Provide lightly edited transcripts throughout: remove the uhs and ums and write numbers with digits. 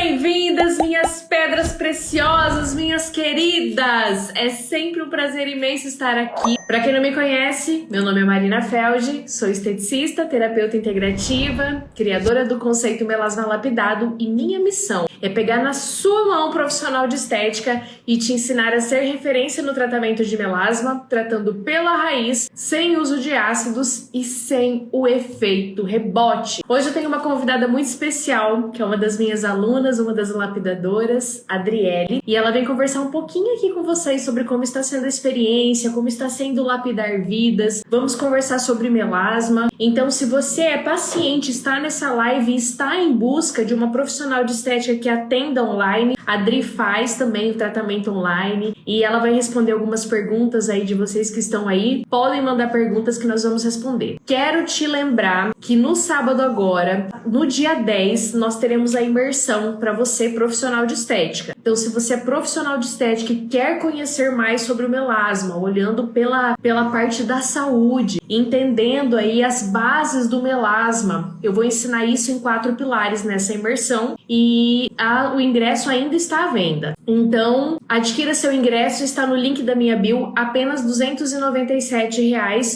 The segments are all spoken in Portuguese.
bem-vindas, minhas pedras preciosas, minhas queridas! É sempre um prazer imenso estar aqui. Para quem não me conhece, meu nome é Marina Feld, sou esteticista, terapeuta integrativa, criadora do conceito Melasma Lapidado e minha missão é pegar na sua mão profissional de estética e te ensinar a ser referência no tratamento de melasma, tratando pela raiz, sem uso de ácidos e sem o efeito rebote. Hoje eu tenho uma convidada muito especial, que é uma das minhas alunas, uma das lapidadoras, Adriele, e ela vem conversar um pouquinho aqui com vocês sobre como está sendo a experiência, como está sendo lapidar vidas. Vamos conversar sobre melasma. Então, se você é paciente, está nessa live e está em busca de uma profissional de estética que atenda online, a Adri faz também o tratamento online e ela vai responder algumas perguntas aí de vocês que estão aí. Podem mandar perguntas que nós vamos responder. Quero te lembrar que no sábado agora, no dia 10, nós teremos a imersão para você, profissional de estética. Então, se você é profissional de estética e quer conhecer mais sobre o melasma, olhando pela parte da saúde, entendendo aí as bases do melasma, eu vou ensinar isso em 4 pilares nessa imersão e o ingresso ainda está à venda. Então, adquira seu ingresso, está no link da minha bio, apenas R$ 297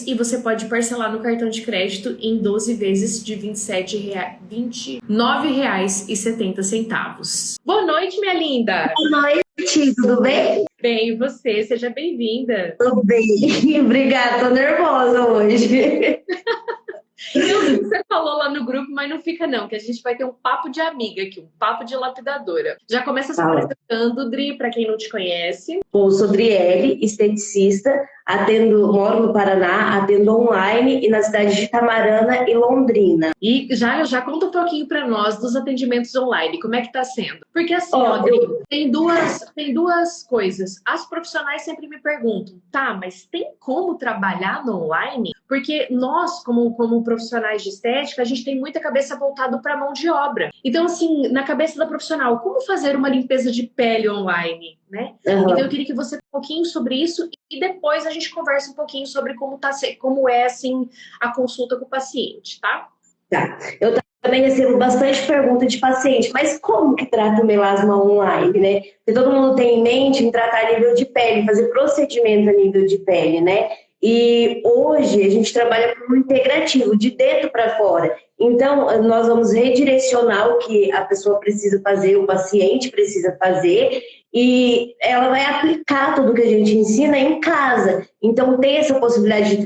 e você pode parcelar no cartão de crédito em 12 vezes de R$ 29,70. Boa noite, minha linda! Boa noite, tudo bem? Bem, e você? Seja bem-vinda! Tudo bem, obrigada, tô nervosa hoje. Eu sei que você falou lá no grupo, mas não fica não, que a gente vai ter um papo de amiga aqui, um papo de lapidadora. Já começa se apresentando, Dri, para quem não te conhece. Eu sou Adriele, esteticista, moro no Paraná, atendo online e na cidade de Itamarana e Londrina. E já conta um pouquinho para nós dos atendimentos online, como é que tá sendo? Porque assim, Dri, tem duas coisas. As profissionais sempre me perguntam, tá, mas tem como trabalhar no online? Porque nós, como profissionais de estética, a gente tem muita cabeça voltada para a mão de obra. Então, assim, na cabeça da profissional, como fazer uma limpeza de pele online, né? Então, eu queria que você fale um pouquinho sobre isso e depois a gente conversa um pouquinho sobre como é, assim, a consulta com o paciente, tá? Tá. Eu também recebo bastante pergunta de paciente, mas como que trata o melasma online, né? Porque todo mundo tem em mente em tratar a nível de pele, fazer procedimento a nível de pele, né? E hoje a gente trabalha por um integrativo, de dentro para fora. Então, nós vamos redirecionar o que a pessoa precisa fazer, o paciente precisa fazer, e ela vai aplicar tudo que a gente ensina em casa. Então, tem essa possibilidade de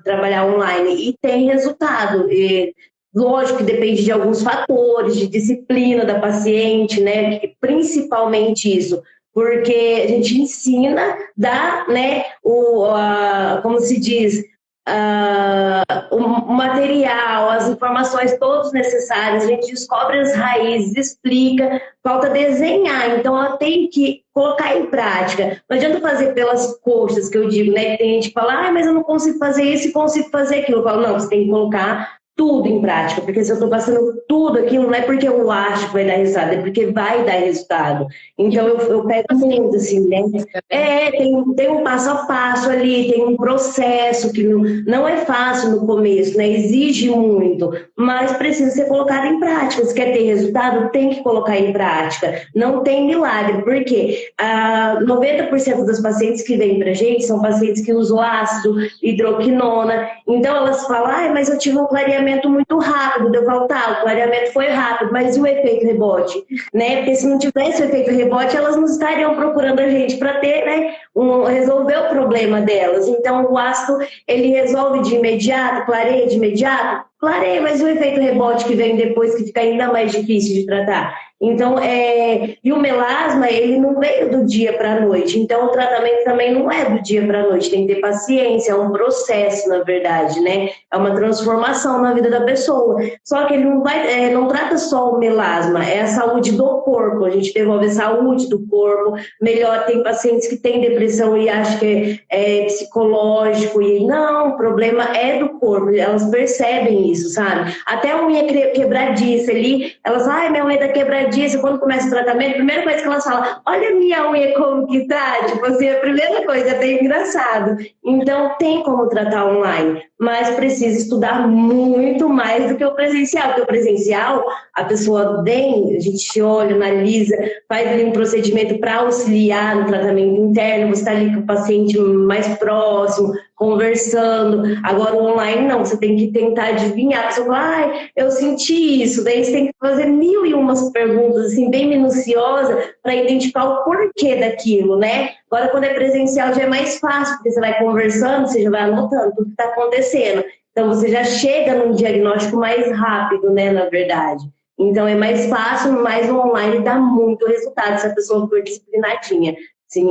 trabalhar online e tem resultado. E, lógico que depende de alguns fatores, de disciplina da paciente, né? Principalmente isso. Porque a gente ensina, dá, né, como se diz, o material, as informações todas necessárias, a gente descobre as raízes, explica, falta desenhar, então ela tem que colocar em prática. Não adianta fazer pelas coxas, que eu digo, né, que tem gente que fala, mas eu não consigo fazer isso e consigo fazer aquilo. Eu falo, não, você tem que colocar tudo em prática, porque se eu estou passando tudo aquilo, não é porque eu acho que vai dar resultado, é porque vai dar resultado. Então eu pego muito assim, né? Tem um passo a passo ali, tem um processo que não é fácil no começo, né? Exige muito, mas precisa ser colocado em prática. Se quer ter resultado, tem que colocar em prática. Não tem milagre, porque 90% das pacientes que vêm pra gente são pacientes que usam ácido, hidroquinona, então elas falam, mas eu tive um clareamento muito rápido, eu falo, o clareamento foi rápido, mas e o efeito rebote? Né? Porque se não tivesse o efeito rebote, elas não estariam procurando a gente para ter, né, resolver o problema delas. Então, o ácido, ele resolve de imediato, clareia de imediato? Clareia, mas e o efeito rebote que vem depois, que fica ainda mais difícil de tratar? Então, e o melasma, ele não veio do dia para a noite, então o tratamento também não é do dia para a noite, tem que ter paciência, é um processo, na verdade, né? É uma transformação na vida da pessoa. Só que ele não trata só o melasma, é a saúde do corpo, a gente devolve a saúde do corpo, melhor, tem pacientes que têm depressão e acham que é psicológico, e não, o problema é do corpo, elas percebem isso, sabe? Até a unha quebradiça ali, elas falam, minha unha tá quebradiça, dermatologista, quando começa o tratamento, a primeira coisa que elas falam, olha a minha unha como que tá, tipo assim, a primeira coisa, é bem engraçado. Então, tem como tratar online, mas precisa estudar muito mais do que o presencial, porque o presencial, a pessoa vem, a gente olha, analisa, faz ali um procedimento para auxiliar no tratamento interno, você está ali com o paciente mais próximo, conversando. Agora, o online não, você tem que tentar adivinhar. A pessoa fala, ai, eu senti isso. Daí você tem que fazer 1001 perguntas, assim, bem minuciosas, para identificar o porquê daquilo, né? Agora, quando é presencial, já é mais fácil, porque você vai conversando, você já vai anotando tudo que está acontecendo. Então, você já chega num diagnóstico mais rápido, né, na verdade. Então, é mais fácil, mas o online dá muito resultado se a pessoa for disciplinadinha. Assim,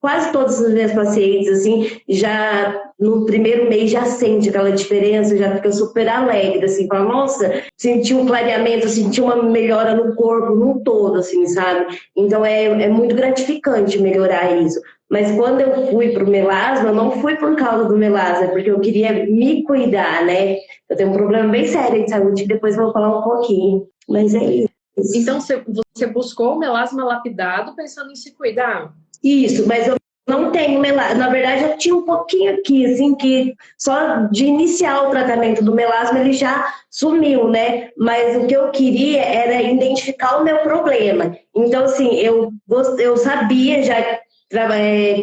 quase todos os meus pacientes, assim, já no primeiro mês já sente aquela diferença, já fica super alegre, assim, fala, nossa, senti um clareamento, senti uma melhora no corpo, no todo, assim, sabe? Então, é muito gratificante melhorar isso. Mas quando eu fui para o melasma, eu não fui por causa do melasma, porque eu queria me cuidar, né? Eu tenho um problema bem sério de saúde, que depois eu vou falar um pouquinho. Mas é isso. Então, você buscou o melasma lapidado pensando em se cuidar? Isso, mas eu não tenho melasma. Na verdade, eu tinha um pouquinho aqui, assim, que só de iniciar o tratamento do melasma ele já sumiu, né? Mas o que eu queria era identificar o meu problema. Então, assim, eu sabia já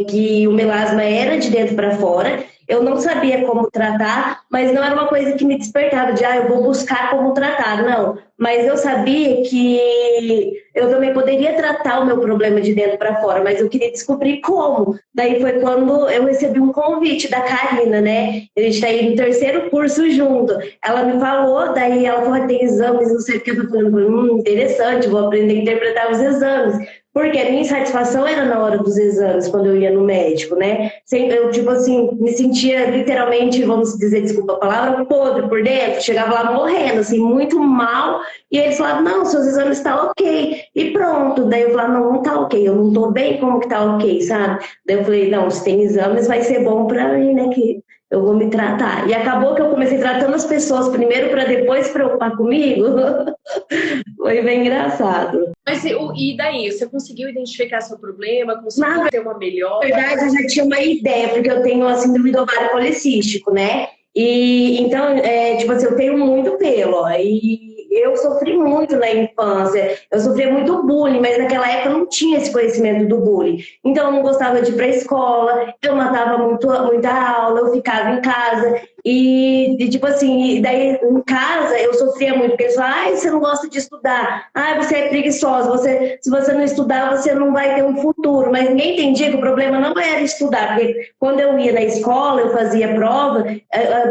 que o melasma era de dentro para fora. Eu não sabia como tratar, mas não era uma coisa que me despertava de, eu vou buscar como tratar, não. Mas eu sabia que eu também poderia tratar o meu problema de dentro para fora, mas eu queria descobrir como. Daí foi quando eu recebi um convite da Karina, né? A gente está aí no terceiro curso junto. Ela me falou, daí ela falou, tem exames, não sei o que eu tô falando. Interessante, vou aprender a interpretar os exames. Porque a minha insatisfação era na hora dos exames, quando eu ia no médico, né? Eu, tipo assim, me sentia literalmente, vamos dizer, desculpa a palavra, podre por dentro. Chegava lá morrendo, assim, muito mal. E eles falavam, não, seus exames estão ok. E pronto. Daí eu falava, não, não tá ok. Eu não tô bem, como que tá ok, sabe? Daí eu falei, não, se tem exames, vai ser bom pra mim, né? Que eu vou me tratar. E acabou que eu comecei tratando as pessoas primeiro para depois se preocupar comigo. Foi bem engraçado. Mas e daí? Você conseguiu identificar seu problema? Conseguiu ter uma melhora? Na verdade, eu já tinha uma ideia, porque eu tenho a síndrome do ovário policístico, né? E então, tipo assim, eu tenho muito pelo, ó, e eu sofri muito na infância, eu sofria muito bullying, mas naquela época eu não tinha esse conhecimento do bullying. Então, eu não gostava de ir para a escola, eu matava muita aula, eu ficava em casa. E tipo assim, daí em casa eu sofria muito, porque eles falavam, ai, você não gosta de estudar, ai, você é preguiçosa, se você não estudar, você não vai ter um futuro. Mas ninguém entendia que o problema não era estudar, porque quando eu ia na escola, eu fazia prova,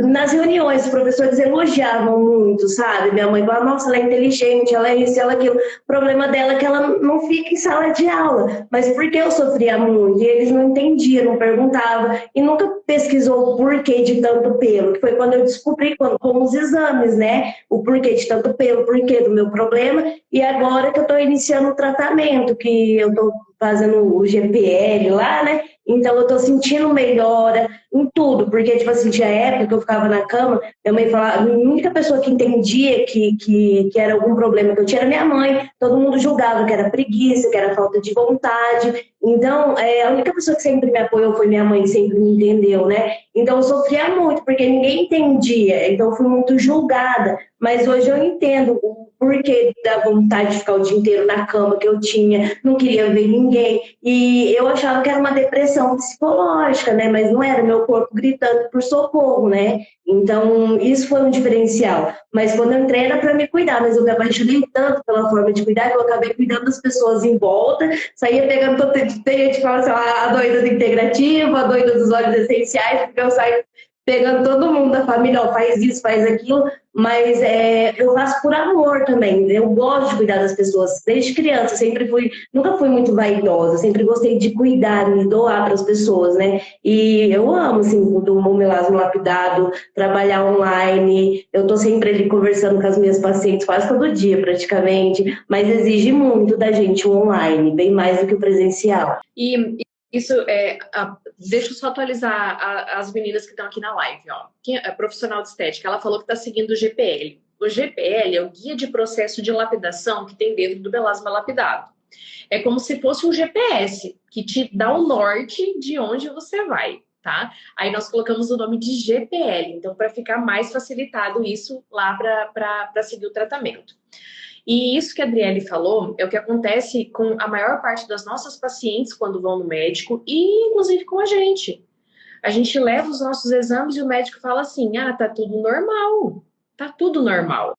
nas reuniões os professores elogiavam muito, sabe? Minha mãe falava, nossa, ela é inteligente, ela é isso, ela é aquilo. O problema dela é que ela não fica em sala de aula. Mas porque eu sofria muito? E eles não entendiam, não perguntavam, e nunca pesquisou o porquê de tanto pelo, que foi quando eu descobri com os exames, né? O porquê de tanto pelo, o porquê do meu problema, e agora que eu estou iniciando o tratamento, que eu estou fazendo o GPL lá, né? Então eu tô sentindo melhora em tudo, porque, tipo assim, tinha época que eu ficava na cama, minha mãe falava, a única pessoa que entendia que era algum problema que eu tinha era minha mãe, todo mundo julgava que era preguiça, que era falta de vontade. Então, a única pessoa que sempre me apoiou foi minha mãe, que sempre me entendeu, né? Então eu sofria muito, porque ninguém entendia, então eu fui muito julgada. Mas hoje eu entendo o porquê da vontade de ficar o dia inteiro na cama que eu tinha, não queria ver ninguém. E eu achava que era uma depressão psicológica, né? Mas não era, meu corpo gritando por socorro, né? Então, isso foi um diferencial. Mas quando eu entrei era para me cuidar, mas eu me apaixonei tanto pela forma de cuidar que eu acabei cuidando das pessoas em volta, saía pegando todo tem gente fala assim, a doida do integrativo, a doida dos óleos essenciais, porque eu saio pegando todo mundo da família, ó, faz isso, faz aquilo, mas eu faço por amor também. Eu gosto de cuidar das pessoas. Desde criança, nunca fui muito vaidosa, sempre gostei de cuidar, me doar para as pessoas, né? E eu amo, assim, do meu melasma lapidado, trabalhar online. Eu tô sempre ali conversando com as minhas pacientes quase todo dia, praticamente, mas exige muito da gente o online, bem mais do que o presencial. E isso deixa eu só atualizar as meninas que estão aqui na live, ó. Quem é profissional de estética, ela falou que está seguindo o GPL. O GPL é o Guia de Processo de Lapidação que tem dentro do melasma lapidado. É como se fosse um GPS que te dá o norte de onde você vai, tá? Aí nós colocamos o nome de GPL, então para ficar mais facilitado isso lá para seguir o tratamento. E isso que a Adriele falou é o que acontece com a maior parte das nossas pacientes quando vão no médico e inclusive com a gente. A gente leva os nossos exames e o médico fala assim, tá tudo normal, tá tudo normal.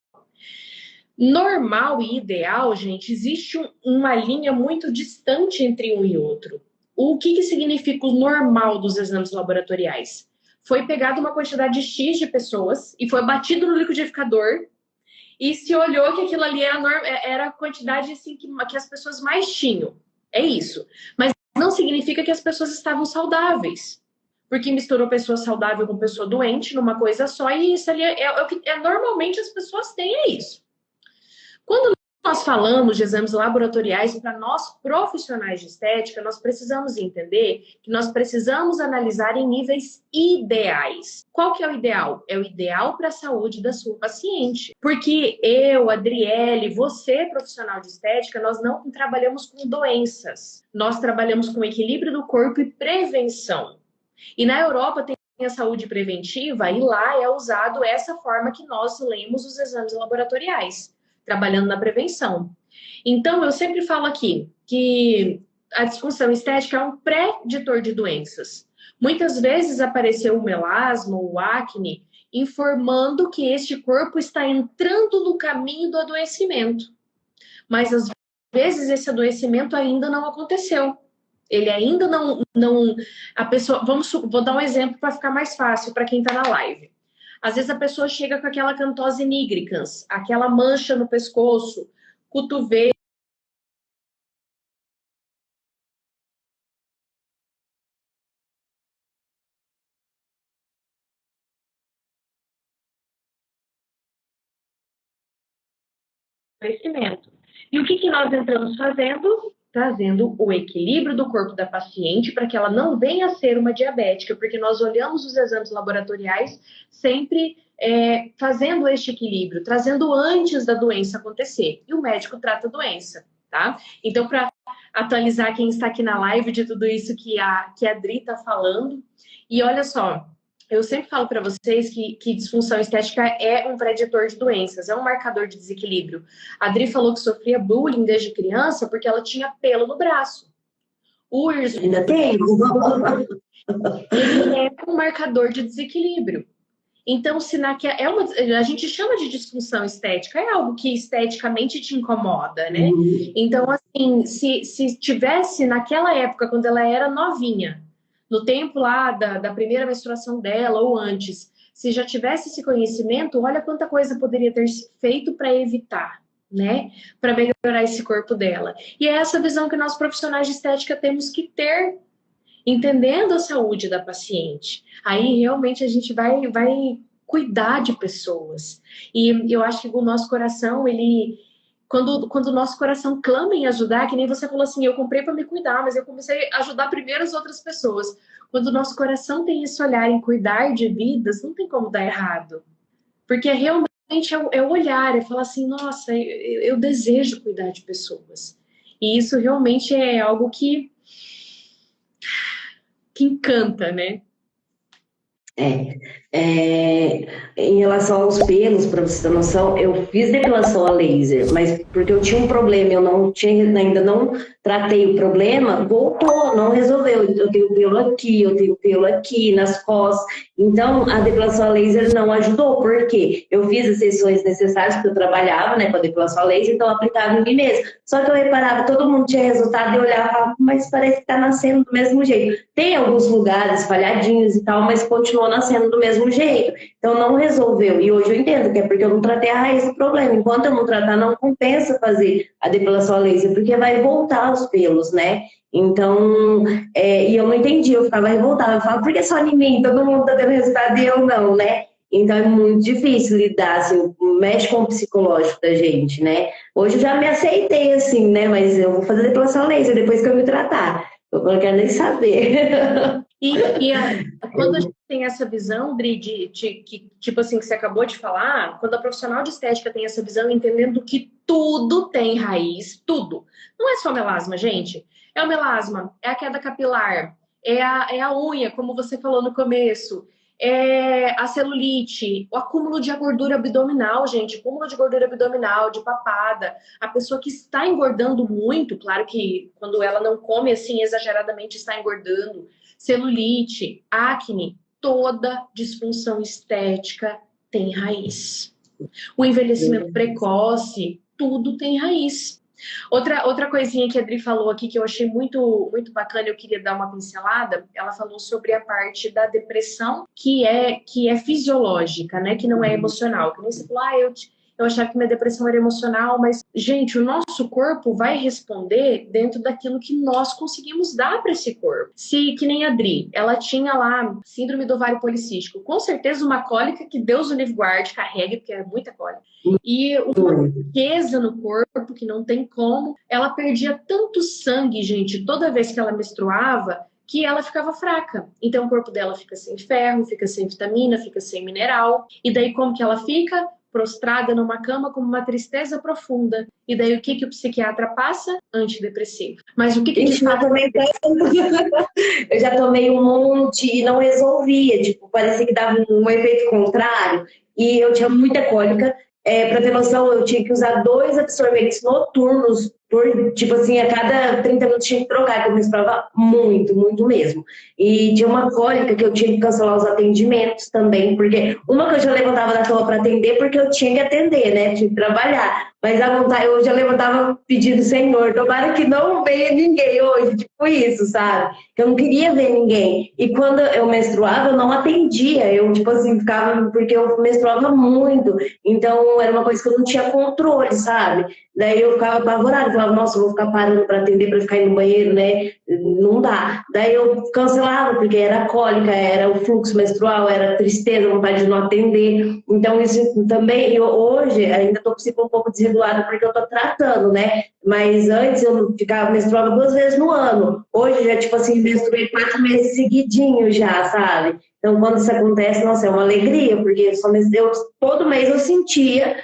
Normal e ideal, gente, existe uma linha muito distante entre um e outro. O que significa o normal dos exames laboratoriais? Foi pegada uma quantidade X de pessoas e foi batido no liquidificador e se olhou que aquilo ali era a quantidade assim, que as pessoas mais tinham. É isso. Mas não significa que as pessoas estavam saudáveis. Porque misturou pessoa saudável com pessoa doente numa coisa só e isso ali é o que normalmente as pessoas têm, é isso. Quando nós falamos de exames laboratoriais, para nós profissionais de estética, nós precisamos entender que nós precisamos analisar em níveis ideais. Qual que é o ideal? É o ideal para a saúde da sua paciente. Porque eu, Adriele, você, profissional de estética, nós não trabalhamos com doenças. Nós trabalhamos com equilíbrio do corpo e prevenção. E na Europa tem a saúde preventiva e lá é usado essa forma que nós lemos os exames laboratoriais, trabalhando na prevenção. Então, eu sempre falo aqui que a disfunção estética é um pré-ditor de doenças. Muitas vezes apareceu o melasma, o acne, informando que este corpo está entrando no caminho do adoecimento. Mas, às vezes, esse adoecimento ainda não aconteceu. Ele ainda não a pessoa, vou dar um exemplo para ficar mais fácil para quem está na live. Às vezes a pessoa chega com aquela cantose nigricans, aquela mancha no pescoço, cotovelo, crescimento. E o que nós entramos fazendo? Trazendo o equilíbrio do corpo da paciente para que ela não venha a ser uma diabética, porque nós olhamos os exames laboratoriais sempre fazendo este equilíbrio, trazendo antes da doença acontecer. E o médico trata a doença, tá? Então, para atualizar quem está aqui na live de tudo isso que a Adri está falando, e olha só, eu sempre falo para vocês que disfunção estética é um preditor de doenças, é um marcador de desequilíbrio. A Adri falou que sofria bullying desde criança porque ela tinha pelo no braço. O hirsuto, Ainda tem? ele é um marcador de desequilíbrio. Então, se a gente chama de disfunção estética, é algo que esteticamente te incomoda, né? Então, assim, se tivesse naquela época, quando ela era novinha, no tempo lá da primeira menstruação dela ou antes, se já tivesse esse conhecimento, olha quanta coisa poderia ter feito para evitar, né? Para melhorar esse corpo dela. E é essa visão que nós profissionais de estética temos que ter, entendendo a saúde da paciente. Aí realmente a gente vai cuidar de pessoas. E eu acho que o nosso coração, quando o nosso coração clama em ajudar, que nem você falou assim, eu comprei para me cuidar, mas eu comecei a ajudar primeiro as outras pessoas. Quando o nosso coração tem esse olhar em cuidar de vidas, não tem como dar errado. Porque realmente é o olhar, é falar assim, nossa, eu desejo cuidar de pessoas. E isso realmente é algo que encanta, né? Em relação aos pelos, para você ter noção, eu fiz depilação a laser, mas porque eu tinha um problema, ainda não tratei o problema, voltou, não resolveu. Eu tenho pelo aqui, nas costas. Então, a depilação a laser não ajudou, porque eu fiz as sessões necessárias, porque eu trabalhava, né, com a depilação a laser, então eu aplicava em mim mesma. Só que eu reparava, todo mundo tinha resultado, e eu olhava e falava, mas parece que está nascendo do mesmo jeito. Tem alguns lugares falhadinhos e tal, mas continuou nascendo do mesmo jeito. Então, não resolveu. E hoje eu entendo que é porque eu não tratei a raiz do problema. Enquanto eu não tratar, não compensa fazer a depilação a laser, porque vai voltar os pelos, né? Então, e eu não entendi, eu ficava revoltada. Eu falava, por que só em mim? Todo mundo tá tendo resultado e eu não, né? Então, é muito difícil lidar, assim, mexe com o psicológico da gente, né? Hoje eu já me aceitei, assim, né? Mas eu vou fazer depilação a laser depois que eu me tratar. Eu não quero nem saber. Quando a gente tem essa visão, Dri, que, tipo assim, que você acabou de falar, quando a profissional de estética tem essa visão, entendendo que tudo tem raiz, tudo. Não é só melasma, gente. É o melasma, é a queda capilar, é a unha, como você falou no começo, é a celulite, o acúmulo de gordura abdominal, gente, acúmulo de gordura abdominal, de papada. A pessoa que está engordando muito, claro que quando ela não come assim exageradamente está engordando, celulite, acne, toda disfunção estética tem raiz. O envelhecimento precoce, tudo tem raiz. Outra coisinha que a Adri falou aqui que eu achei muito bacana, eu queria dar uma pincelada. Ela falou sobre a parte da depressão que é fisiológica, né? Que não é emocional. Que nem você falou, eu achava que minha depressão era emocional, mas, gente, o nosso corpo vai responder dentro daquilo que nós conseguimos dar para esse corpo. Se, que nem a Adri, ela tinha lá síndrome do ovário policístico, com certeza uma cólica que Deus o livre guarde, carregue, porque é muita cólica. E uma riqueza no corpo que não tem como. Ela perdia tanto sangue, gente, toda vez que ela menstruava, que ela ficava fraca. Então o corpo dela fica sem ferro, fica sem vitamina, fica sem mineral. E daí como que ela fica? Prostrada numa cama com uma tristeza profunda. E daí o que o psiquiatra passa? Antidepressivo. Mas o que eu já tomei um monte e não resolvia. Tipo, parecia que dava um efeito contrário. E eu tinha muita cólica. Para ter noção, eu tinha que usar 2 absorventes noturnos por, tipo assim, a cada 30 minutos tinha que trocar, que eu menstruava muito mesmo. E tinha uma cólica que eu tinha que cancelar os atendimentos também, porque uma que eu já levantava da cama para atender, porque eu tinha que atender, né? Tinha que trabalhar. Mas à vontade, eu já levantava pedindo, Senhor, tomara que não venha ninguém hoje, tipo isso, sabe? Que eu não queria ver ninguém. E quando eu menstruava, eu não atendia. Eu, tipo assim, ficava, porque eu menstruava muito. Então, era uma coisa que eu não tinha controle, sabe? Daí eu ficava apavorada, falava, nossa, eu vou ficar parando para atender, para ficar indo no banheiro, né? Não dá. Daí eu cancelava, porque era cólica, era o fluxo menstrual, era tristeza, vontade de não atender. Então, isso também, eu hoje ainda estou um pouco desregulada porque eu estou tratando, né? Mas antes eu menstruava 2 vezes no ano. Hoje já, tipo assim, menstruei 4 meses seguidinho já, sabe? Então, quando isso acontece, nossa, é uma alegria, porque todo mês eu sentia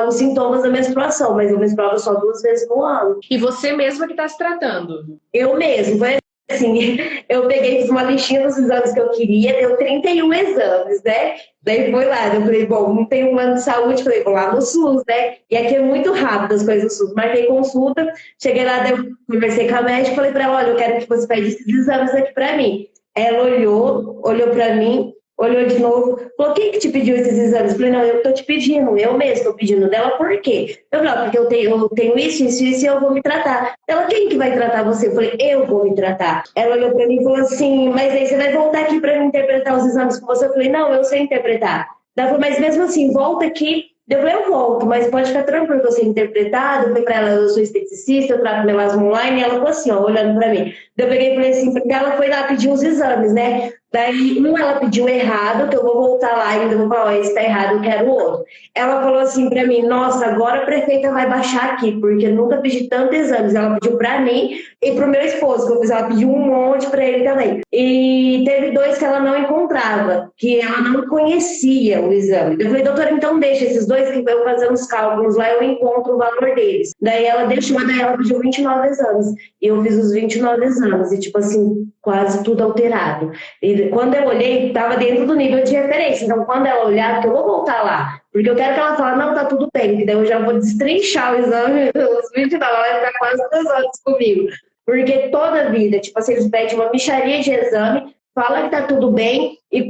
os sintomas da menstruação, mas eu menstruava só 2 vezes no ano. E você mesma que está se tratando? Eu mesmo, foi assim, eu peguei, fiz uma listinha dos exames que eu queria, deu 31 exames, né? Daí foi lá, eu falei, bom, não tem um plano de saúde, falei, vou lá no SUS, né? E aqui é muito rápido as coisas do SUS. Marquei consulta, cheguei lá, daí eu conversei com a médica, falei para ela, olha, eu quero que você pegue esses exames aqui para mim. Ela olhou para mim, olhou de novo, falou, quem que te pediu esses exames? Eu falei, não, eu tô te pedindo, eu mesmo tô pedindo dela, por quê? Eu falei, porque eu tenho isso e eu vou me tratar. Ela, quem que vai tratar você? Eu falei, eu vou me tratar. Ela olhou pra mim e falou assim, mas aí você vai voltar aqui pra me interpretar os exames com você? Eu falei, não, eu sei interpretar. Ela falou, mas mesmo assim, volta aqui. Eu falei, eu volto, mas pode ficar tranquilo que eu sei interpretar. Eu falei pra ela, eu sou esteticista, eu trato melasma online, e ela falou assim, ó, olhando pra mim. Eu peguei e falei assim, porque ela foi lá pedir os exames, né? Daí, ela pediu errado, que eu vou voltar lá e ainda vou falar, ó, esse tá errado, eu quero o outro. Ela falou assim pra mim, nossa, agora a prefeita vai baixar aqui, porque eu nunca pedi tantos exames. Ela pediu pra mim e pro meu esposo, que eu fiz, ela pediu um monte pra ele também. E teve 2 que ela não encontrava, que ela não conhecia o exame. Eu falei, doutora, então deixa esses 2 que eu fazer uns cálculos lá, eu encontro o valor deles. Daí ela deixou, daí ela pediu 29 exames. E eu fiz os 29 exames, e tipo assim, quase tudo alterado. E quando eu olhei, estava dentro do nível de referência. Então, quando ela olhar, porque eu vou voltar lá, porque eu quero que ela fale, não, tá tudo bem, que daí eu já vou destrinchar o exame, os 29, ela vai ficar quase 2 horas comigo. Porque toda vida, tipo assim, eles pedem uma mixaria de exame, fala que tá tudo bem, e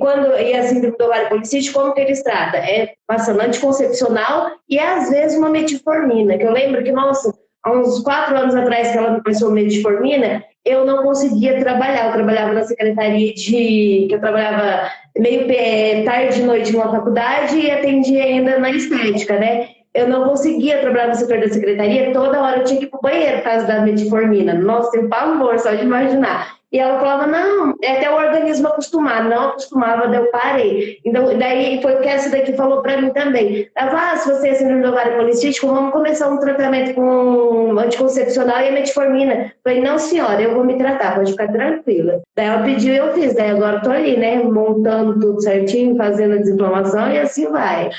a síndrome do ovário policístico, como que eles tratam? É passando anticoncepcional e às vezes uma metformina, que eu lembro que, nossa, há uns 4 anos atrás que ela começou metformina, eu não conseguia trabalhar. Eu trabalhava na secretaria que eu trabalhava meio tarde de noite numa faculdade e atendia ainda na estética, né? Eu não conseguia trabalhar no setor da secretaria, toda hora eu tinha que ir pro banheiro por causa da metformina. Nossa, tem pavor só de imaginar. E E ela falava, não, é até o organismo acostumar. Não acostumava, daí eu parei. Então, daí foi o que essa daqui falou pra mim também. Ela falou, se você é síndrome do ovário policístico, vamos começar um tratamento com anticoncepcional e metformina. Eu falei, não senhora, eu vou me tratar, pode ficar tranquila. Daí ela pediu e eu fiz. Daí agora eu tô ali, né, montando tudo certinho, fazendo a desinflamação e assim vai.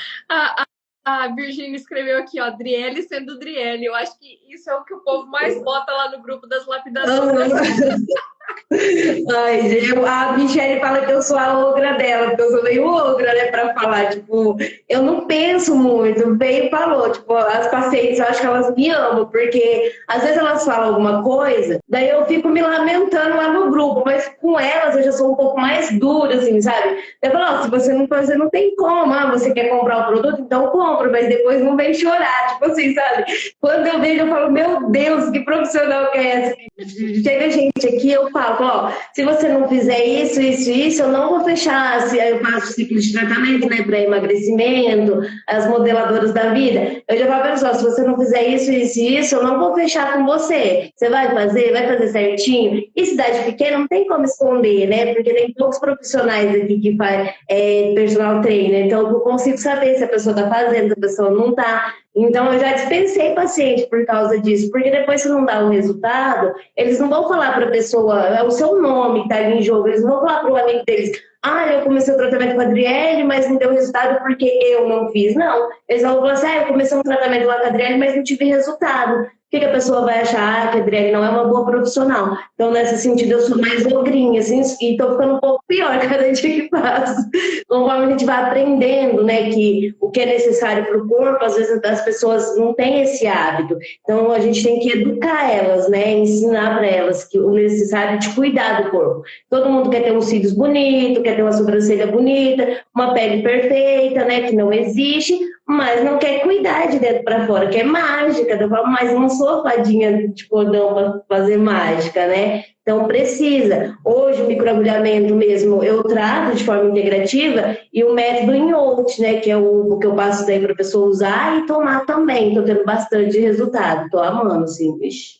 A Virgínia escreveu aqui, ó, Driele sendo Driele. Eu acho que isso é o que o povo mais bota lá no grupo das lapidações. Ai, a Michelle fala que eu sou a ogra dela, porque eu sou meio ogra, né, pra falar, tipo, eu não penso muito, veio e falou, tipo, as pacientes, eu acho que elas me amam, porque às vezes elas falam alguma coisa, daí eu fico me lamentando lá no grupo, mas com elas eu já sou um pouco mais dura, assim, sabe? Eu falo, se você não fazer, não tem como, você quer comprar o produto, então compra, mas depois não vem chorar, tipo assim, sabe? Quando eu vejo, eu falo, meu Deus, que profissional que é essa? Chega gente aqui, eu falo, se você não fizer isso, eu não vou fechar. Eu faço ciclo de tratamento, né, para emagrecimento, as modeladoras da vida. Eu já falo para pessoal, se você não fizer isso, eu não vou fechar com você. Você vai fazer certinho. E cidade pequena não tem como esconder, né, porque tem poucos profissionais aqui que faz personal trainer. Então eu consigo saber se a pessoa está fazendo, se a pessoa não está. Então, eu já dispensei paciente por causa disso, porque depois, se não dá o resultado, eles não vão falar para a pessoa, é o seu nome que está ali em jogo, eles não vão falar para o amigo deles, eu comecei o tratamento com a Adriele, mas não deu resultado porque eu não fiz. Não, eles vão falar assim, eu comecei um tratamento lá com a Adriele, mas não tive resultado. O que a pessoa vai achar? Que a Adriele não é uma boa profissional. Então, nesse sentido, eu sou mais ogrinha, assim, e estou ficando um pouco pior cada dia que passo. Conforme a gente vai aprendendo, né, que o que é necessário para o corpo, às vezes as pessoas não têm esse hábito. Então, a gente tem que educar elas, né, ensinar para elas que o necessário de cuidar do corpo. Todo mundo quer ter uns cílios bonitos, quer ter uma sobrancelha bonita, uma pele perfeita, né, que não existe, mas não quer cuidar de dentro para fora, que é mágica. Eu falo, mas não sou fadinha de cordão para fazer mágica, né? Então precisa. Hoje o microagulhamento mesmo eu trato de forma integrativa e o método InOut, né? Que é o que eu passo daí para a pessoa usar e tomar também. Estou tendo bastante resultado. Estou amando, assim, bicho.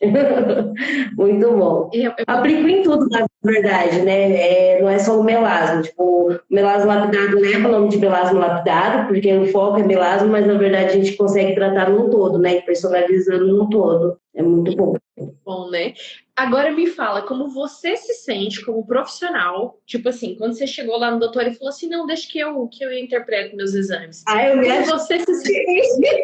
Muito bom. Aplico em tudo, na verdade, né? Não é só o melasma. Tipo, o melasma lapidado leva o nome de melasma lapidado, porque o foco é melasma, mas na verdade a gente consegue tratar num todo, né? Personalizando num todo. É muito bom. Bom, né? Agora me fala, como você se sente como profissional, tipo assim, quando você chegou lá no doutor e falou assim, não, deixa que eu interpreto meus exames. Eu me achei. Você se sente...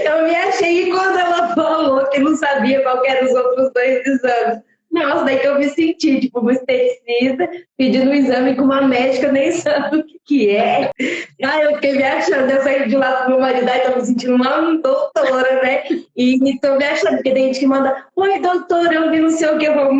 Eu me achei quando ela falou que não sabia qual eram os outros 2 exames. Nossa, daí que eu me senti, tipo, uma esteticista pedindo um exame com uma médica, nem sabe o que é. Eu fiquei me achando, eu saí de lá com meu marido, tava me sentindo uma doutora, né? E tô me achando, porque tem gente que manda, oi, doutora, eu vi não sei o que, eu falo,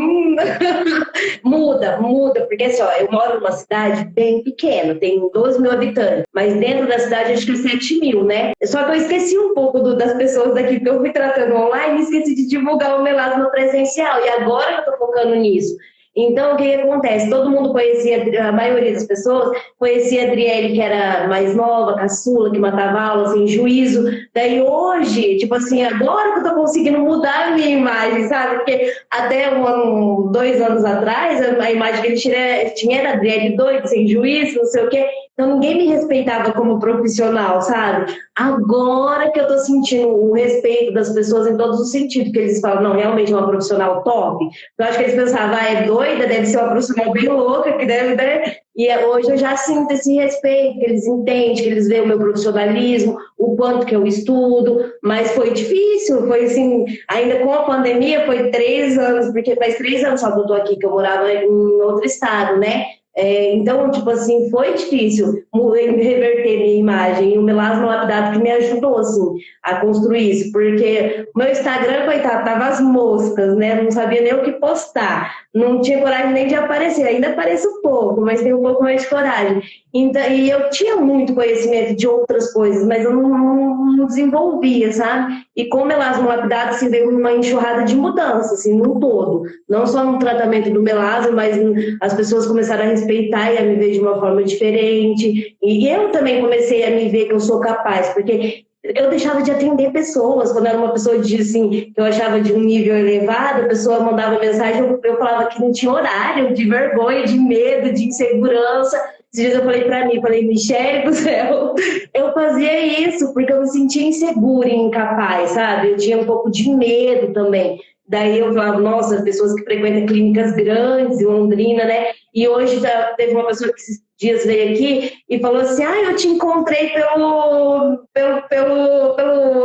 muda, porque assim, eu moro numa cidade bem pequena, tem 12 mil habitantes, mas dentro da cidade acho que é 7 mil, né? Só que eu esqueci um pouco das pessoas daqui, porque eu fui tratando online e esqueci de divulgar o melasma presencial, e agora eu tô focando nisso. Então, o que acontece? Todo mundo conhecia, a maioria das pessoas conhecia a Adriele, que era mais nova, caçula, que matava aula, sem juízo. Daí hoje, tipo assim, agora que eu tô conseguindo mudar a minha imagem, sabe? Porque até 2 anos atrás, a imagem que ele tinha era a Adriele doida, sem juízo, não sei o quê. Então ninguém me respeitava como profissional, sabe? Agora que eu tô sentindo o respeito das pessoas em todos os sentidos, que eles falam, não, realmente é uma profissional top. Eu acho que eles pensavam, é doida, deve ser uma profissional bem louca, que deve, né? E hoje eu já sinto esse respeito, que eles entendem, que eles veem o meu profissionalismo, o quanto que eu estudo, mas foi difícil, foi assim, ainda com a pandemia, foi 3 anos, porque faz 3 anos só que eu tô aqui, que eu morava em outro estado, né? Então, tipo assim, foi difícil reverter minha imagem, e o melasma lapidado que me ajudou, assim, a construir isso, porque o meu Instagram, coitado, tava as moscas, né, não sabia nem o que postar, não tinha coragem nem de aparecer, ainda apareço um pouco, mas tenho um pouco mais de coragem, então, e eu tinha muito conhecimento de outras coisas, mas eu não desenvolvia, sabe, e com o melasma lapidado, assim, veio uma enxurrada de mudança, assim, num todo, não só no tratamento do melasma, mas as pessoas começaram a respeitar e a me ver de uma forma diferente. E eu também comecei a me ver que eu sou capaz, porque eu deixava de atender pessoas. Quando era uma pessoa assim, que eu achava de um nível elevado, a pessoa mandava mensagem, eu falava que não tinha horário, de vergonha, de medo, de insegurança. Esses dias eu falei pra mim, falei, Michele do céu, eu fazia isso porque eu me sentia insegura e incapaz, sabe? Eu tinha um pouco de medo também. Daí eu falava, nossa, pessoas que frequentam clínicas grandes em Londrina, né? E hoje teve uma pessoa que esses dias veio aqui e falou assim, eu te encontrei pelo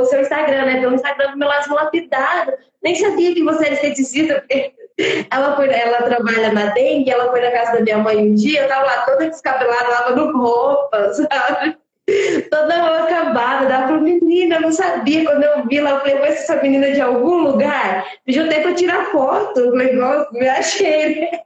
seu Instagram, né? Pelo Instagram do Melasma Lapidado. Nem sabia que você era esteticista, porque ela trabalha na dengue, ela foi na casa da minha mãe um dia, eu tava lá toda descabelada, lavando roupa, sabe? Toda acabada, ela falou, menina, eu não sabia, quando eu vi lá, eu falei, conheço essa menina de algum lugar? Pediu até pra tirar foto, eu falei, nossa, me achei, né?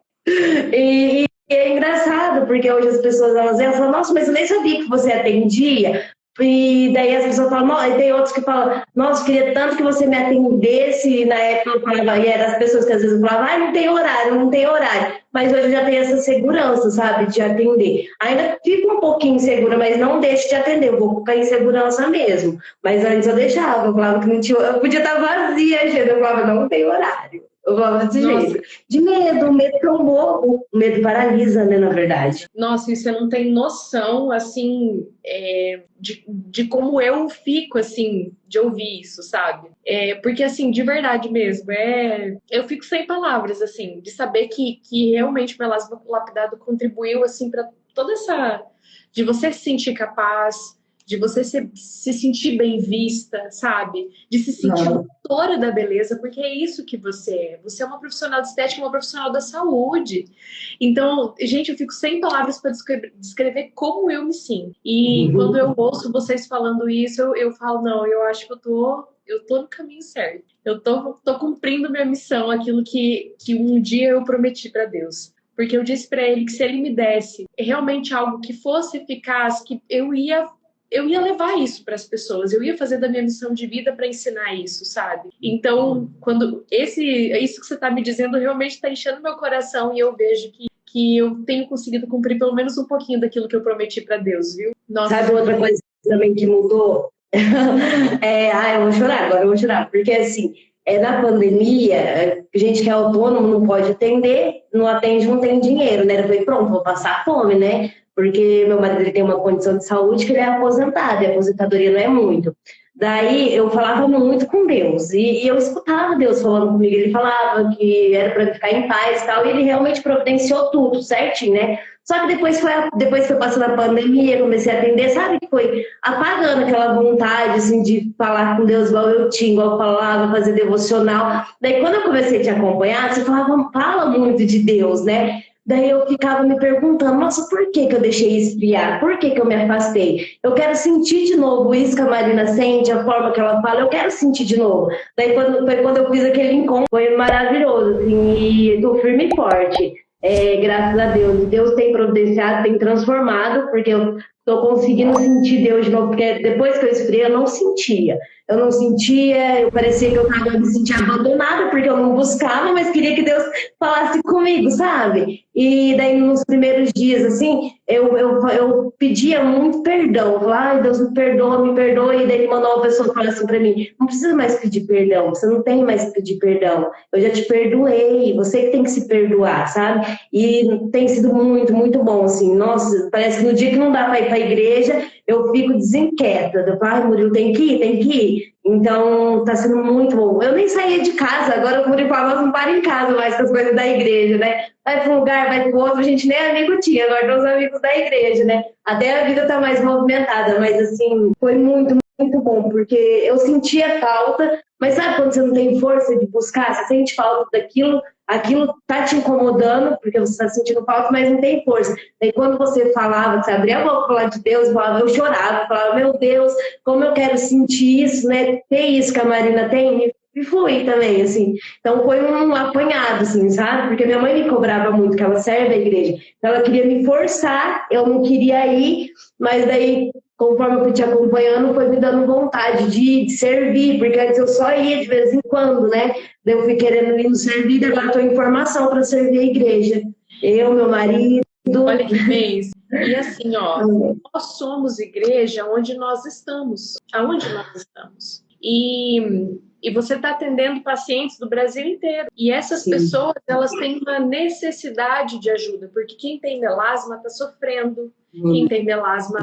E é engraçado, porque hoje as pessoas elas falam, nossa, mas eu nem sabia que você atendia. E daí as pessoas falam, e tem outros que falam, nossa, queria tanto que você me atendesse. E na época eu falava, e eram as pessoas que às vezes falavam, não tem horário, não tem horário. Mas hoje eu já tenho essa segurança, sabe, de atender. Ainda fico um pouquinho insegura, mas não deixo de atender, eu vou ficar em segurança mesmo. Mas antes eu deixava, eu falava que não tinha, eu podia estar vazia, gente, eu falava, não tem horário. Eu falava desse jeito. De medo, o medo que eu morro. O medo paralisa, né, na verdade. Nossa, e você não tem noção, assim, de como eu fico, assim, de ouvir isso, sabe? Porque, assim, de verdade mesmo, eu fico sem palavras, assim, de saber que realmente o Melasma Lapidado contribuiu, assim, para toda essa... de você se sentir capaz, de você se sentir bem vista, sabe? De se sentir doutora da beleza, porque é isso que você é. Você é uma profissional de estética, uma profissional da saúde. Então, gente, eu fico sem palavras para descrever como eu me sinto. E quando eu ouço vocês falando isso, eu falo, não, eu acho que eu tô no caminho certo. Eu tô cumprindo minha missão, aquilo que um dia eu prometi para Deus. Porque eu disse para ele que se ele me desse realmente algo que fosse eficaz, que eu ia levar isso para as pessoas, eu ia fazer da minha missão de vida para ensinar isso, sabe? Então, quando isso que você está me dizendo realmente está enchendo meu coração e eu vejo que eu tenho conseguido cumprir pelo menos um pouquinho daquilo que eu prometi para Deus, viu? Nossa. Sabe outra coisa também que mudou? Eu vou chorar agora, eu vou chorar, porque assim, na pandemia, gente que é autônomo não pode atender, não atende, não tem dinheiro, né? Eu falei, pronto, vou passar fome, né? Porque meu marido ele tem uma condição de saúde que ele é aposentado, e a aposentadoria não é muito. Daí eu falava muito com Deus, e eu escutava Deus falando comigo, ele falava que era para ficar em paz e tal, e ele realmente providenciou tudo certinho, né? Só que depois foi passando a pandemia, comecei a atender, sabe, que foi apagando aquela vontade, assim, de falar com Deus igual eu tinha, igual eu falava, fazer devocional. Daí quando eu comecei a te acompanhar, você fala muito de Deus, né? Daí eu ficava me perguntando, nossa, por que eu deixei esfriar? Por que eu me afastei? Eu quero sentir de novo isso que a Marina sente, a forma que ela fala, eu quero sentir de novo. Daí foi quando eu fiz aquele encontro, foi maravilhoso, assim, e tô firme e forte. Graças a Deus. Deus tem providenciado, tem transformado, porque eu tô conseguindo sentir Deus de novo, porque depois que eu esfriei, eu não sentia. Eu parecia que eu estava me sentindo abandonada, porque eu não buscava, mas queria que Deus falasse comigo, sabe? E daí, nos primeiros dias, assim, eu pedia muito perdão. Eu falava, ai, Deus, me perdoa, e daí ele mandou uma pessoa falar assim pra mim, não precisa mais pedir perdão, você não tem mais que pedir perdão, eu já te perdoei, você que tem que se perdoar, sabe? E tem sido muito, muito bom, assim, nossa, parece que no dia que não dá pra ir pra igreja, eu fico desinquieta, eu falo, ai, Murilo, tem que ir. Então, tá sendo muito bom. Eu nem saía de casa, agora o Murilo falava, não para em casa mais com as coisas da igreja, né? Vai para um lugar, vai para o outro, a gente nem amigo tinha, agora tem os amigos da igreja, né? Até a vida tá mais movimentada, mas assim, foi muito, muito bom, porque eu sentia falta, mas sabe quando você não tem força de buscar, você sente falta daquilo, aquilo tá te incomodando, porque você tá sentindo falta, mas não tem força. Daí quando você falava, você abria a boca para falar de Deus, eu chorava, falava, meu Deus, como eu quero sentir isso, né? Ter isso que a Marina tem, e fui também, assim. Então foi um apanhado, assim, sabe? Porque minha mãe me cobrava muito, que ela serve a igreja. Então ela queria me forçar, eu não queria ir, mas daí, conforme eu fui te acompanhando, foi me dando vontade de servir, porque antes eu só ia de vez em quando, né? Daí eu fui querendo ir no servir, agora estou em formação para servir a igreja. Eu, meu marido... Olha que mês. E assim, ó, nós somos igreja onde nós estamos, aonde nós estamos. E você está atendendo pacientes do Brasil inteiro. E essas pessoas, elas têm uma necessidade de ajuda, porque quem tem melasma está sofrendo, quem tem melasma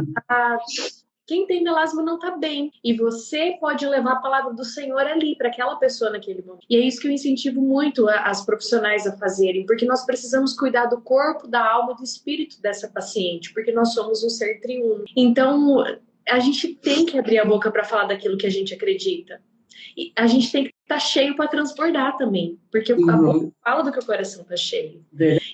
não está bem. E você pode levar a palavra do Senhor ali, para aquela pessoa naquele momento. E é isso que eu incentivo muito as profissionais a fazerem, porque nós precisamos cuidar do corpo, da alma e do espírito dessa paciente, porque nós somos um ser triuno. Então, a gente tem que abrir a boca para falar daquilo que a gente acredita. E a gente tem que estar cheio para transbordar também, porque a boca fala do que o coração está cheio.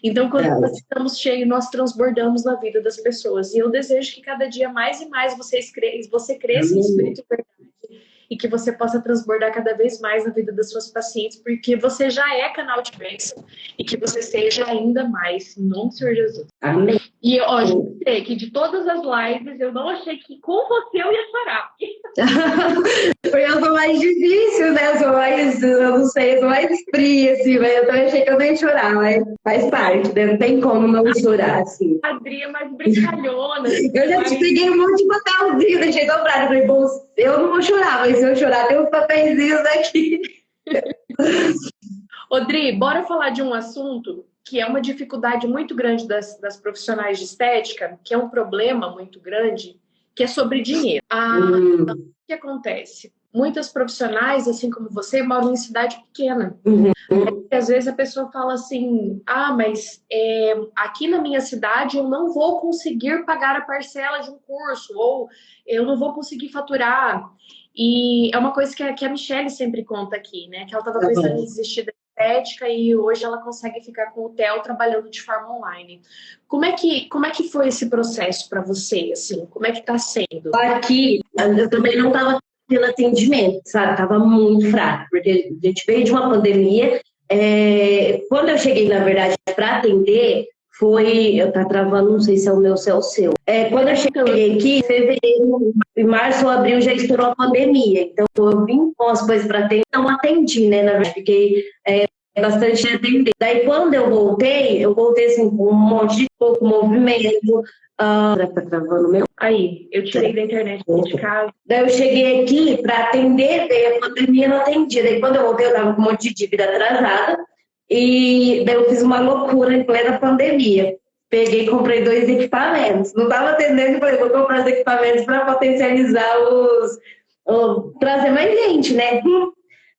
Então, quando nós estamos cheios, nós transbordamos na vida das pessoas. E eu desejo que cada dia mais e mais você cresça em espírito e verdade, e que você possa transbordar cada vez mais na vida das suas pacientes, porque você já é canal de bênção, e que você seja ainda mais, em nome do Senhor Jesus. Amém. E ó, eu sei que de todas as lives, eu não achei que com você eu ia chorar. Porque eu sou mais difícil, né? Eu não sei, eu sou mais fria, assim, mas eu também achei que eu nem ia chorar, mas faz parte, né? Não tem como não chorar, assim. A Adri é mais brincalhona. Eu já te peguei um monte de papelzinho, deixei dobrado. Eu falei, bom, eu não vou chorar, mas se eu chorar, tem uns papeizinhos aqui. Odri, bora falar de um assunto que é uma dificuldade muito grande das profissionais de estética, que é um problema muito grande, que é sobre dinheiro. O que acontece? Muitas profissionais, assim como você, moram em cidade pequena. E às vezes a pessoa fala assim, mas aqui na minha cidade eu não vou conseguir pagar a parcela de um curso, ou eu não vou conseguir faturar. E é uma coisa que a Michelle sempre conta aqui, né? Que ela estava pensando em desistir da estética e hoje ela consegue ficar com o Theo trabalhando de forma online. Como é que foi esse processo para você, assim? Como é que está sendo? Aqui, eu também não estava tendo atendimento, sabe? Estava muito fraco, porque a gente veio de uma pandemia. Quando eu cheguei, na verdade, para atender, tá travando, não sei se é o meu, se é o seu. Quando eu cheguei aqui, em fevereiro, em março ou abril, já estourou a pandemia. Então, eu vim com as coisas para atender, não atendi, né? Na verdade, fiquei bastante atendendo. Daí, quando eu voltei assim, com um monte de pouco movimento. Tá travando o meu? Aí, eu tirei da internet de casa. Daí eu cheguei aqui para atender, daí a pandemia não atendia. Daí quando eu voltei, eu tava com um monte de dívida atrasada. E daí eu fiz uma loucura em plena pandemia. Peguei e comprei 2 equipamentos. Não estava atendendo, falei, vou comprar os equipamentos para potencializar trazer mais gente, né?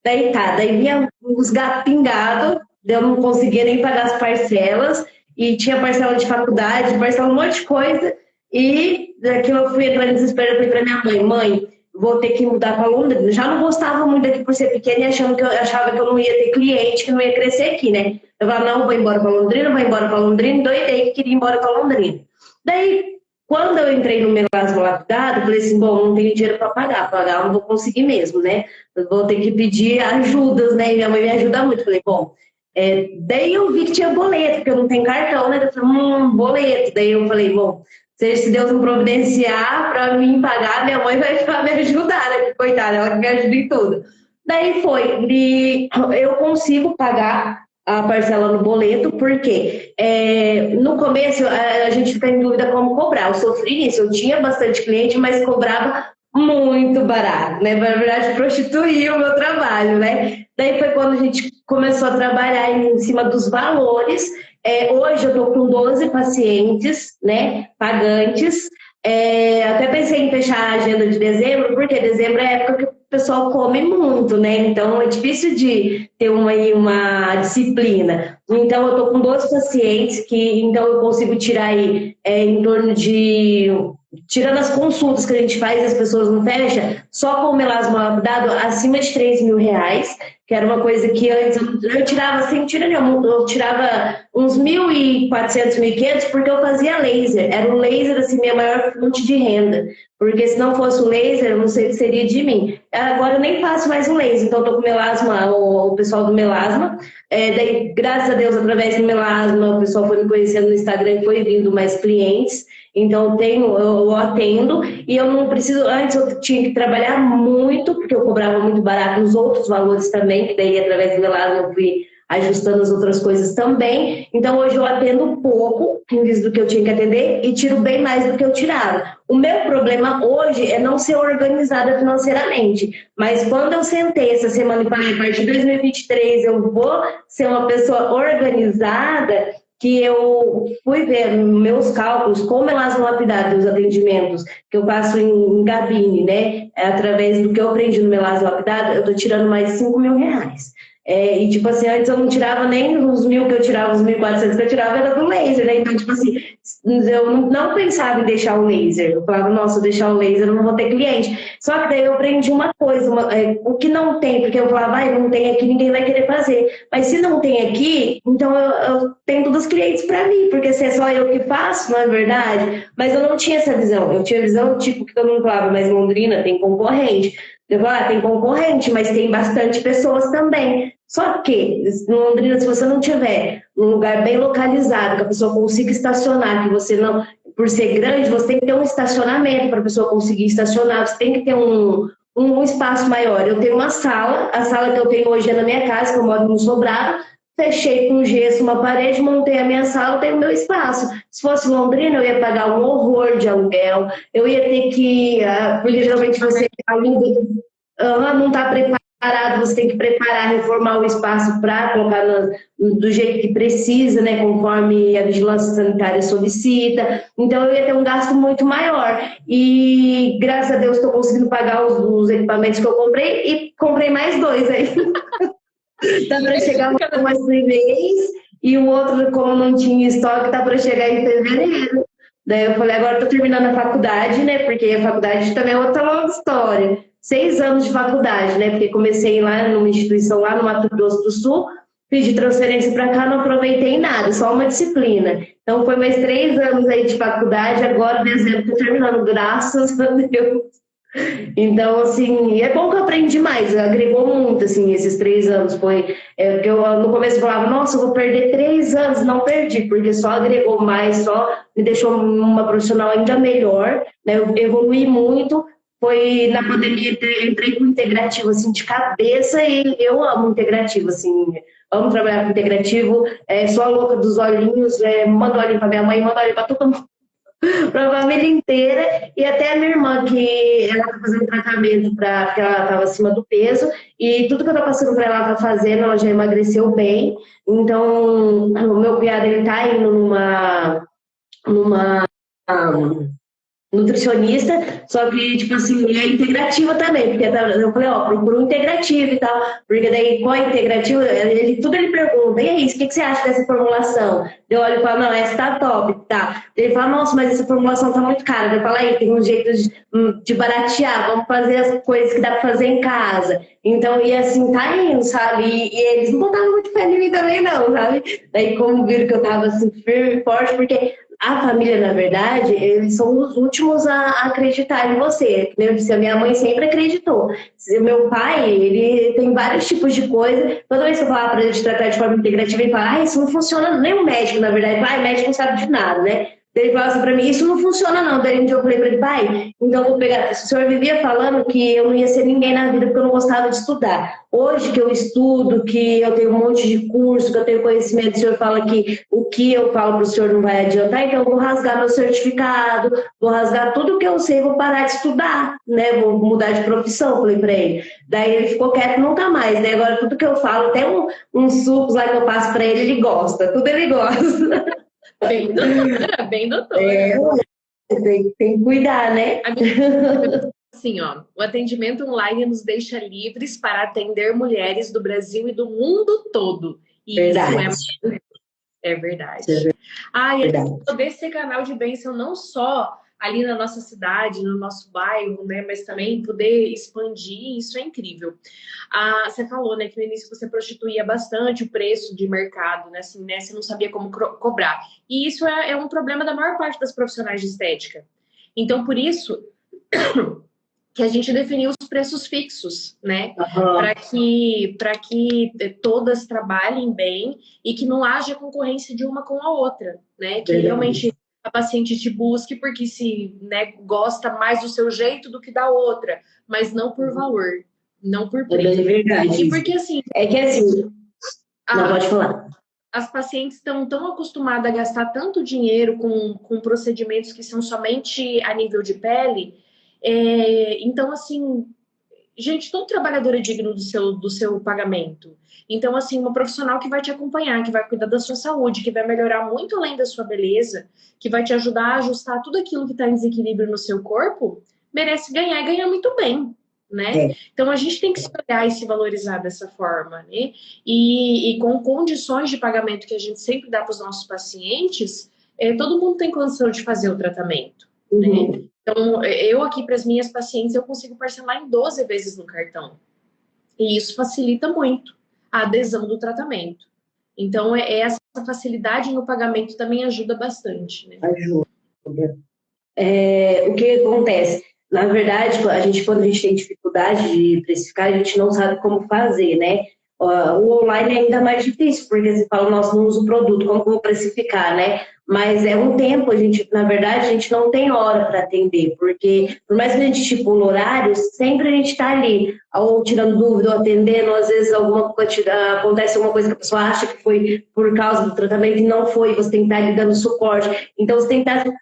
Daí vinha os gatos pingados, eu não conseguia nem pagar as parcelas. E tinha parcela de faculdade, parcela um monte de coisa. E daqui eu fui entrar em desespero, eu falei pra minha mãe, vou ter que mudar para Londrina. Já não gostava muito daqui por ser pequena e achava que eu não ia ter cliente, que não ia crescer aqui, né? Eu falava, não, vou embora para Londrina, doidei que queria ir embora para Londrina. Daí, quando eu entrei no melasma lapidado, eu falei assim, bom, não tenho dinheiro para pagar eu não vou conseguir mesmo, né? Eu vou ter que pedir ajudas, né? E minha mãe me ajuda muito. Eu falei, bom, daí eu vi que tinha boleto, porque eu não tenho cartão, né? Eu falei, boleto. Daí eu falei, bom, se Deus me providenciar para mim pagar, minha mãe vai me ajudar, né? Coitada, ela que me ajuda em tudo. Daí e eu consigo pagar a parcela no boleto, porque no começo a gente fica em dúvida como cobrar. Eu sofri isso, eu tinha bastante cliente, mas cobrava muito barato, né? Na verdade, prostituía o meu trabalho, né? Daí foi quando a gente começou a trabalhar em cima dos valores. Hoje eu estou com 12 pacientes, né, pagantes. Até pensei em fechar a agenda de dezembro, porque dezembro é a época que o pessoal come muito, né? Então é difícil de ter uma disciplina. Então eu estou com 12 pacientes que então eu consigo tirar aí em torno de... Tirando as consultas que a gente faz, as pessoas não fecham, só com o melasma lapidado acima de R$3.000, que era uma coisa que antes eu tirava sem tira nenhum, eu tirava uns 1.400, 1.500 porque eu fazia laser. Era o laser, assim, minha maior fonte de renda. Porque se não fosse o laser, eu não sei o que seria de mim. Agora eu nem faço mais o laser, então eu tô com melasma, o pessoal do melasma. Daí, graças a Deus, através do melasma, o pessoal foi me conhecendo no Instagram e foi vindo mais clientes. Então eu atendo e eu não preciso, antes eu tinha que trabalhar muito, porque eu cobrava muito barato nos outros valores também, que daí através do melasma eu fui ajustando as outras coisas também. Então, hoje eu atendo pouco, em vez do que eu tinha que atender, e tiro bem mais do que eu tirava. O meu problema hoje é não ser organizada financeiramente. Mas quando eu sentei essa semana e falei, a partir de 2023 eu vou ser uma pessoa organizada, que eu fui ver meus cálculos, como elas vão lapidar os atendimentos que eu faço em cabine, né? Através do que eu aprendi no Melasma Lapidado, eu tô tirando mais de R$ 5.000. E tipo assim, antes eu não tirava nem os 1.000 que eu tirava, os 1.400 que eu tirava era do laser, né? Então, tipo assim, eu não pensava em deixar o laser. Eu falava, nossa, se eu deixar o laser, eu não vou ter cliente. Só que daí eu aprendi uma coisa, o que não tem, porque eu falava, não tem aqui, ninguém vai querer fazer. Mas se não tem aqui, então eu tenho todos os clientes para mim, porque se é só eu que faço, não é verdade? Mas eu não tinha essa visão. Eu tinha a visão, tipo, que todo mundo falava, mas Londrina tem concorrente. Eu falava, tem concorrente, mas tem bastante pessoas também. Só que, em Londrina, se você não tiver um lugar bem localizado, que a pessoa consiga estacionar, que você não, por ser grande, você tem que ter um estacionamento para a pessoa conseguir estacionar, você tem que ter um espaço maior. Eu tenho uma sala, a sala que eu tenho hoje é na minha casa, que eu moro no sobrado, fechei com gesso uma parede, montei a minha sala, tenho meu espaço. Se fosse Londrina, eu ia pagar um horror de aluguel, eu ia ter que, porque geralmente você ainda não está preparado, você tem que preparar, reformar o espaço para colocar do jeito que precisa, né, conforme a vigilância sanitária solicita. Então, eu ia ter um gasto muito maior. E, graças a Deus, estou conseguindo pagar os equipamentos que eu comprei e comprei mais 2 aí. Dá para chegar mais 3 meses e o outro, como não tinha estoque, tá para chegar em fevereiro. Daí eu falei, agora estou terminando a faculdade, né? Porque a faculdade também é outra longa história. 6 anos de faculdade, né? Porque comecei lá numa instituição lá no Mato Grosso do Sul, fiz de transferência para cá, não aproveitei nada, só uma disciplina. Então foi mais 3 anos aí de faculdade, agora em dezembro estou terminando, graças a Deus. Então, assim, é bom que eu aprendi mais, agregou muito, assim, esses 3 anos. Foi, que eu no começo falava, nossa, eu vou perder 3 anos, não perdi, porque só agregou mais, só me deixou uma profissional ainda melhor, né? Eu evolui muito. Foi na pandemia, eu entrei com integrativo, assim, de cabeça, e eu amo integrativo, assim, amo trabalhar com integrativo, sou a louca dos olhinhos, mando olhinho para minha mãe, mando olhinho para todo mundo, para a família inteira, e até a minha irmã, que ela está fazendo tratamento porque ela estava acima do peso, e tudo que eu estou passando para ela está fazendo, ela já emagreceu bem. Então, o meu cunhado, ele está indo numa nutricionista, só que, tipo assim, é integrativa também, porque eu falei, procura um integrativo e tal, porque daí com a integrativa, tudo ele pergunta, e aí, o que você acha dessa formulação? Eu olho e falo, não, essa tá top, tá. Ele fala, nossa, mas essa formulação tá muito cara. Eu falo, aí, tem um jeito de baratear, vamos fazer as coisas que dá pra fazer em casa. Então, e assim, tá indo, sabe? E eles não botavam muito fé em mim também, não, sabe? Daí, como viram que eu tava assim, firme e forte, porque a família, na verdade, eles são os últimos a acreditar em você. Como eu disse, a minha mãe sempre acreditou. O meu pai, ele tem vários tipos de coisa. Toda vez que eu falava para ele de tratar de forma integrativa, ele fala, isso não funciona. Nem o médico, na verdade. Pai, médico não sabe de nada, né? Ele falava assim pra mim, isso não funciona não. Daí um dia eu falei pra ele, pai, então eu vou pegar... O senhor vivia falando que eu não ia ser ninguém na vida porque eu não gostava de estudar. Hoje que eu estudo, que eu tenho um monte de curso, que eu tenho conhecimento, o senhor fala que o que eu falo pro senhor não vai adiantar, então eu vou rasgar meu certificado, vou rasgar tudo que eu sei, vou parar de estudar, né? Vou mudar de profissão, falei pra ele. Daí ele ficou quieto nunca mais, né? Agora tudo que eu falo, até uns sucos lá que eu passo pra ele gosta, tudo ele gosta. Bem doutora, bem doutora. Tem que cuidar, né? Assim, o atendimento online nos deixa livres para atender mulheres do Brasil e do mundo todo. E verdade. Isso é verdade. E poder ser canal de bênção não só ali na nossa cidade, no nosso bairro, né, mas também poder expandir, isso é incrível. Você falou, né, que no início você prostituía bastante o preço de mercado, né, assim, né, você não sabia como cobrar. E isso é um problema da maior parte das profissionais de estética. Então, por isso que a gente definiu os preços fixos, né, para que todas trabalhem bem e que não haja concorrência de uma com a outra, né, que realmente a paciente te busque porque né, gosta mais do seu jeito do que da outra, mas não por valor, não por preço. É verdade. E porque assim... É que assim, Não, pode falar. As pacientes estão tão acostumadas a gastar tanto dinheiro com procedimentos que são somente a nível de pele. Então, assim, gente, todo trabalhador é digno do seu pagamento. Então, assim, uma profissional que vai te acompanhar, que vai cuidar da sua saúde, que vai melhorar muito além da sua beleza, que vai te ajudar a ajustar tudo aquilo que está em desequilíbrio no seu corpo, merece ganhar e ganhar muito bem, né? Então, a gente tem que se olhar e se valorizar dessa forma, né? E com condições de pagamento que a gente sempre dá para os nossos pacientes, todo mundo tem condição de fazer o tratamento, né? Então, eu aqui para as minhas pacientes, eu consigo parcelar em 12 vezes no cartão. E isso facilita muito a adesão do tratamento. Então, essa facilidade no pagamento também ajuda bastante, né? Ajuda. O que acontece? Na verdade, quando a gente tem dificuldade de precificar, a gente não sabe como fazer, né? O online é ainda mais difícil, porque você fala, nossa, não uso o produto, como que eu vou precificar, né? Mas é um tempo, na verdade, a gente não tem hora para atender, porque por mais que a gente estipule horários, sempre a gente está ali, ou tirando dúvida, ou atendendo, às vezes acontece alguma coisa que a pessoa acha que foi por causa do tratamento e não foi, você tem que estar ali dando suporte. Então, você tem que estar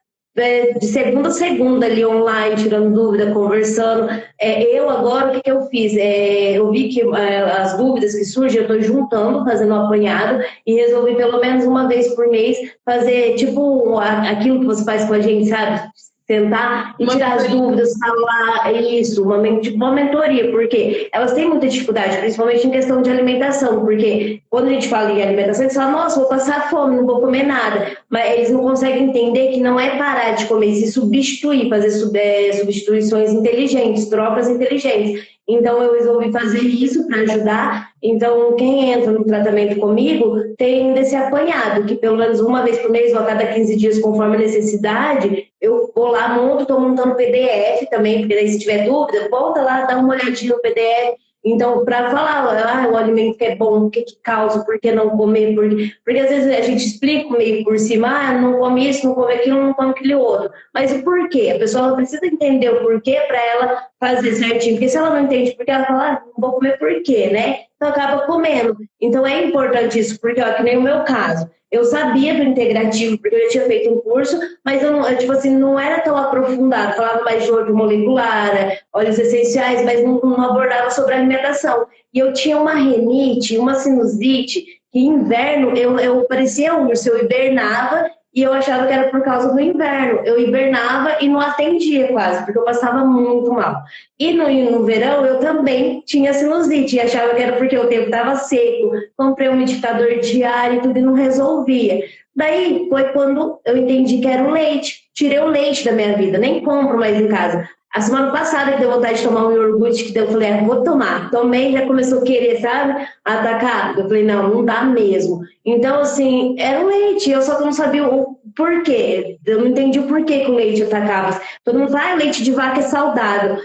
de segunda a segunda ali online, tirando dúvida, conversando. Eu agora, o que eu fiz? Eu vi que as dúvidas que surgem, eu estou juntando, fazendo um apanhado, e resolvi pelo menos uma vez por mês fazer tipo aquilo que você faz com a gente, sabe? Sentar e tirar as dúvidas, falar isso, tipo uma mentoria, porque elas têm muita dificuldade, principalmente em questão de alimentação, porque quando a gente fala em alimentação, eles falam, nossa, vou passar fome, não vou comer nada, mas eles não conseguem entender que não é parar de comer, se substituir, fazer substituições inteligentes, trocas inteligentes. Então, eu resolvi fazer isso para ajudar. Então, quem entra no tratamento comigo tem desse apanhado, que pelo menos uma vez por mês ou a cada 15 dias, conforme a necessidade, eu vou lá, estou montando PDF também, porque daí se tiver dúvida, volta lá, dá uma olhadinha no PDF. Então, para falar, o alimento que é bom, o que causa, por que não comer, porque às vezes a gente explica meio por cima, não come isso, não come aquilo, não come aquele outro. Mas o porquê? A pessoa precisa entender o porquê para ela fazer certinho, porque se ela não entende porquê, ela fala, não vou comer por quê, né? Então acaba comendo. Então é importante isso, porque, que nem o meu caso, eu sabia do integrativo, porque eu já tinha feito um curso, mas eu não era tão aprofundado. Falava mais de óleo molecular, óleos essenciais, mas não abordava sobre a alimentação. E eu tinha uma rinite, uma sinusite, que em inverno eu parecia urso, eu hibernava e eu achava que era por causa do inverno. Eu hibernava e não atendia quase, porque eu passava muito mal. E no verão eu também tinha sinusite e achava que era porque o tempo estava seco. Comprei um umidificador diário e tudo e não resolvia. Daí foi quando eu entendi que era o leite. Tirei o leite da minha vida, nem compro mais em casa. A semana passada que deu vontade de tomar um iogurte, que eu falei, vou tomar. Tomei, já começou a querer, sabe, atacar. Eu falei, não dá mesmo. Então, assim, era o leite, eu só não sabia o porquê. Eu não entendi o porquê que o leite atacava. Todo mundo fala, leite de vaca é saudável.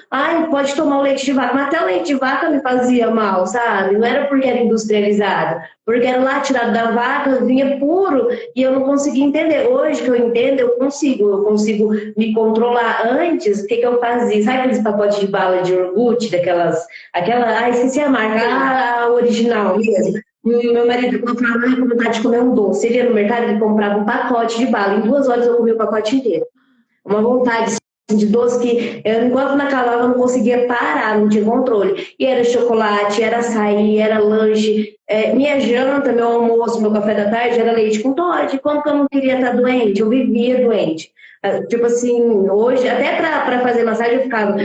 Pode tomar o leite de vaca. Mas até o leite de vaca me fazia mal, sabe? Não era porque era industrializado. Porque era lá tirado da vaca, vinha puro, e eu não conseguia entender. Hoje que eu entendo, eu consigo me controlar. Antes, o que eu fazia? Sabe aqueles pacotes de bala de iogurte, esqueci a marca, a original mesmo. Meu marido comprava com vontade de comer um doce. Ele ia no mercado, ele comprava um pacote de bala. Em 2 horas eu comia o pacote inteiro. Uma vontade de doce que, enquanto na calava, eu não conseguia parar, não tinha controle. E era chocolate, era açaí, era lanche. Minha janta, meu almoço, meu café da tarde era leite com Toddy. Como que eu não queria estar doente? Eu vivia doente. Tipo assim, hoje, até para fazer massagem, eu ficava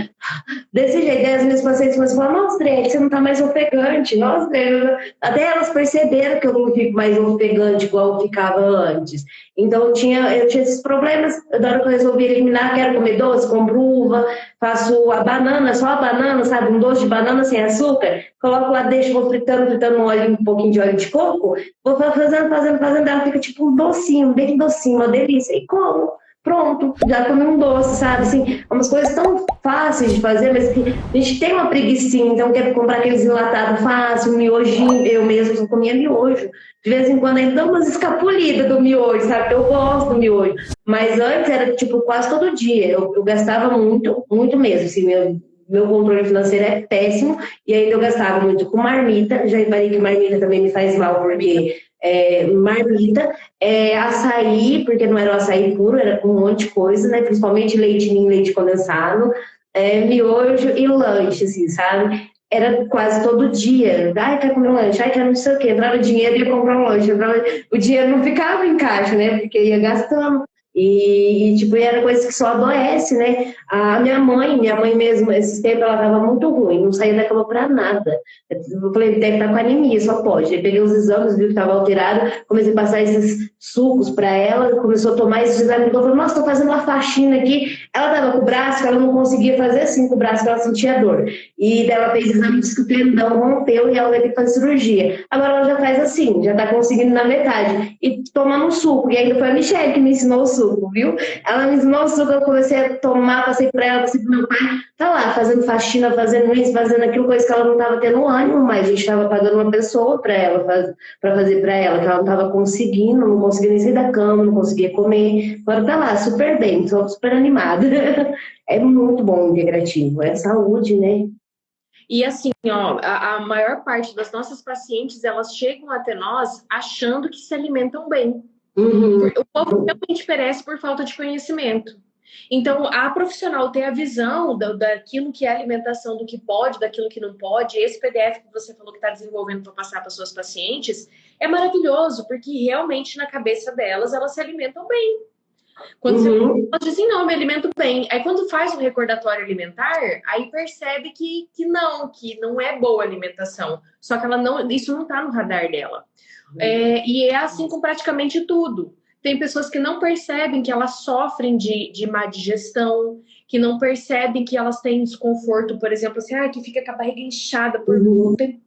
desse jeito. As minhas pacientes falavam, nossa, Dredd, você não tá mais ofegante. Nossa, até elas perceberam que eu não fico mais ofegante igual eu ficava antes. Então, eu tinha esses problemas. Da hora que eu resolvi eliminar, quero comer doce, compro uva, faço a banana, só a banana, sabe? Um doce de banana sem açúcar. Coloco lá, deixo, vou fritando no óleo, um pouquinho de óleo de coco. Vou fazendo, ela fica tipo um docinho, bem docinho, uma delícia. E como? Pronto, já comi um doce, sabe? Assim, umas coisas tão fáceis de fazer, mas que a gente tem uma preguicinha, então quer comprar aqueles enlatados fácil, miojinho, eu mesmo só comia miojo. De vez em quando ainda dá umas escapulidas do miojo, sabe? Eu gosto do miojo. Mas antes era tipo quase todo dia, eu gastava muito, muito mesmo, assim, meu controle financeiro é péssimo, e ainda eu gastava muito com marmita, já reparei que marmita também me faz mal, porque marmita, açaí, porque não era o açaí puro, era com um monte de coisa, né? Principalmente leite ninho, leite condensado, miojo e lanche, assim, sabe? Era quase todo dia. Ai, quer comer um lanche? Ai, quer não sei o quê. Entrava dinheiro e ia comprar um lanche. O dinheiro não ficava em caixa, né? Porque ia gastando. Tipo, era coisa que só adoece, né? A minha mãe mesmo, esses tempos, ela tava muito ruim, não saía da cama pra nada. Eu falei, deve estar com anemia, só pode. Aí peguei os exames, vi que estava alterado, comecei a passar esses sucos para ela, começou a tomar esses exames, então eu falei, nossa, estou fazendo uma faxina aqui. Ela estava com o braço, que ela não conseguia fazer assim com o braço, que ela sentia dor. E daí ela fez exame, disse que o tendão rompeu e ela vai ter que fazer cirurgia. Agora ela já faz assim, já está conseguindo na metade. E tomando um suco, e ainda foi a Michelle que me ensinou o suco, viu? Ela me ensinou o suco, eu comecei a tomar, passei para ela, passei para meu pai, tá lá, fazendo faxina, fazendo isso, fazendo aquilo, coisa que ela não estava tendo ânimo, mas a gente estava pagando uma pessoa para ela, para fazer para ela, que ela não estava conseguindo, não conseguia nem sair da cama, não conseguia comer. Agora tá lá, super bem, tô super animada. É muito bom o integrativo, é saúde, né? E assim, ó, a maior parte das nossas pacientes, elas chegam até nós achando que se alimentam bem. Uhum. O povo realmente perece por falta de conhecimento. Então, a profissional ter a visão daquilo que é alimentação, do que pode, daquilo que não pode, esse PDF que você falou que está desenvolvendo para passar para suas pacientes, é maravilhoso, porque realmente na cabeça delas, elas se alimentam bem. Quando você elas dizem, não, eu me alimento bem. Aí quando faz um recordatório alimentar, aí percebe que não é boa alimentação. Só que isso não está no radar dela. E é assim com praticamente tudo. Tem pessoas que não percebem que elas sofrem de má digestão, que não percebem que elas têm desconforto, por exemplo, assim, que fica com a barriga inchada por um tempo.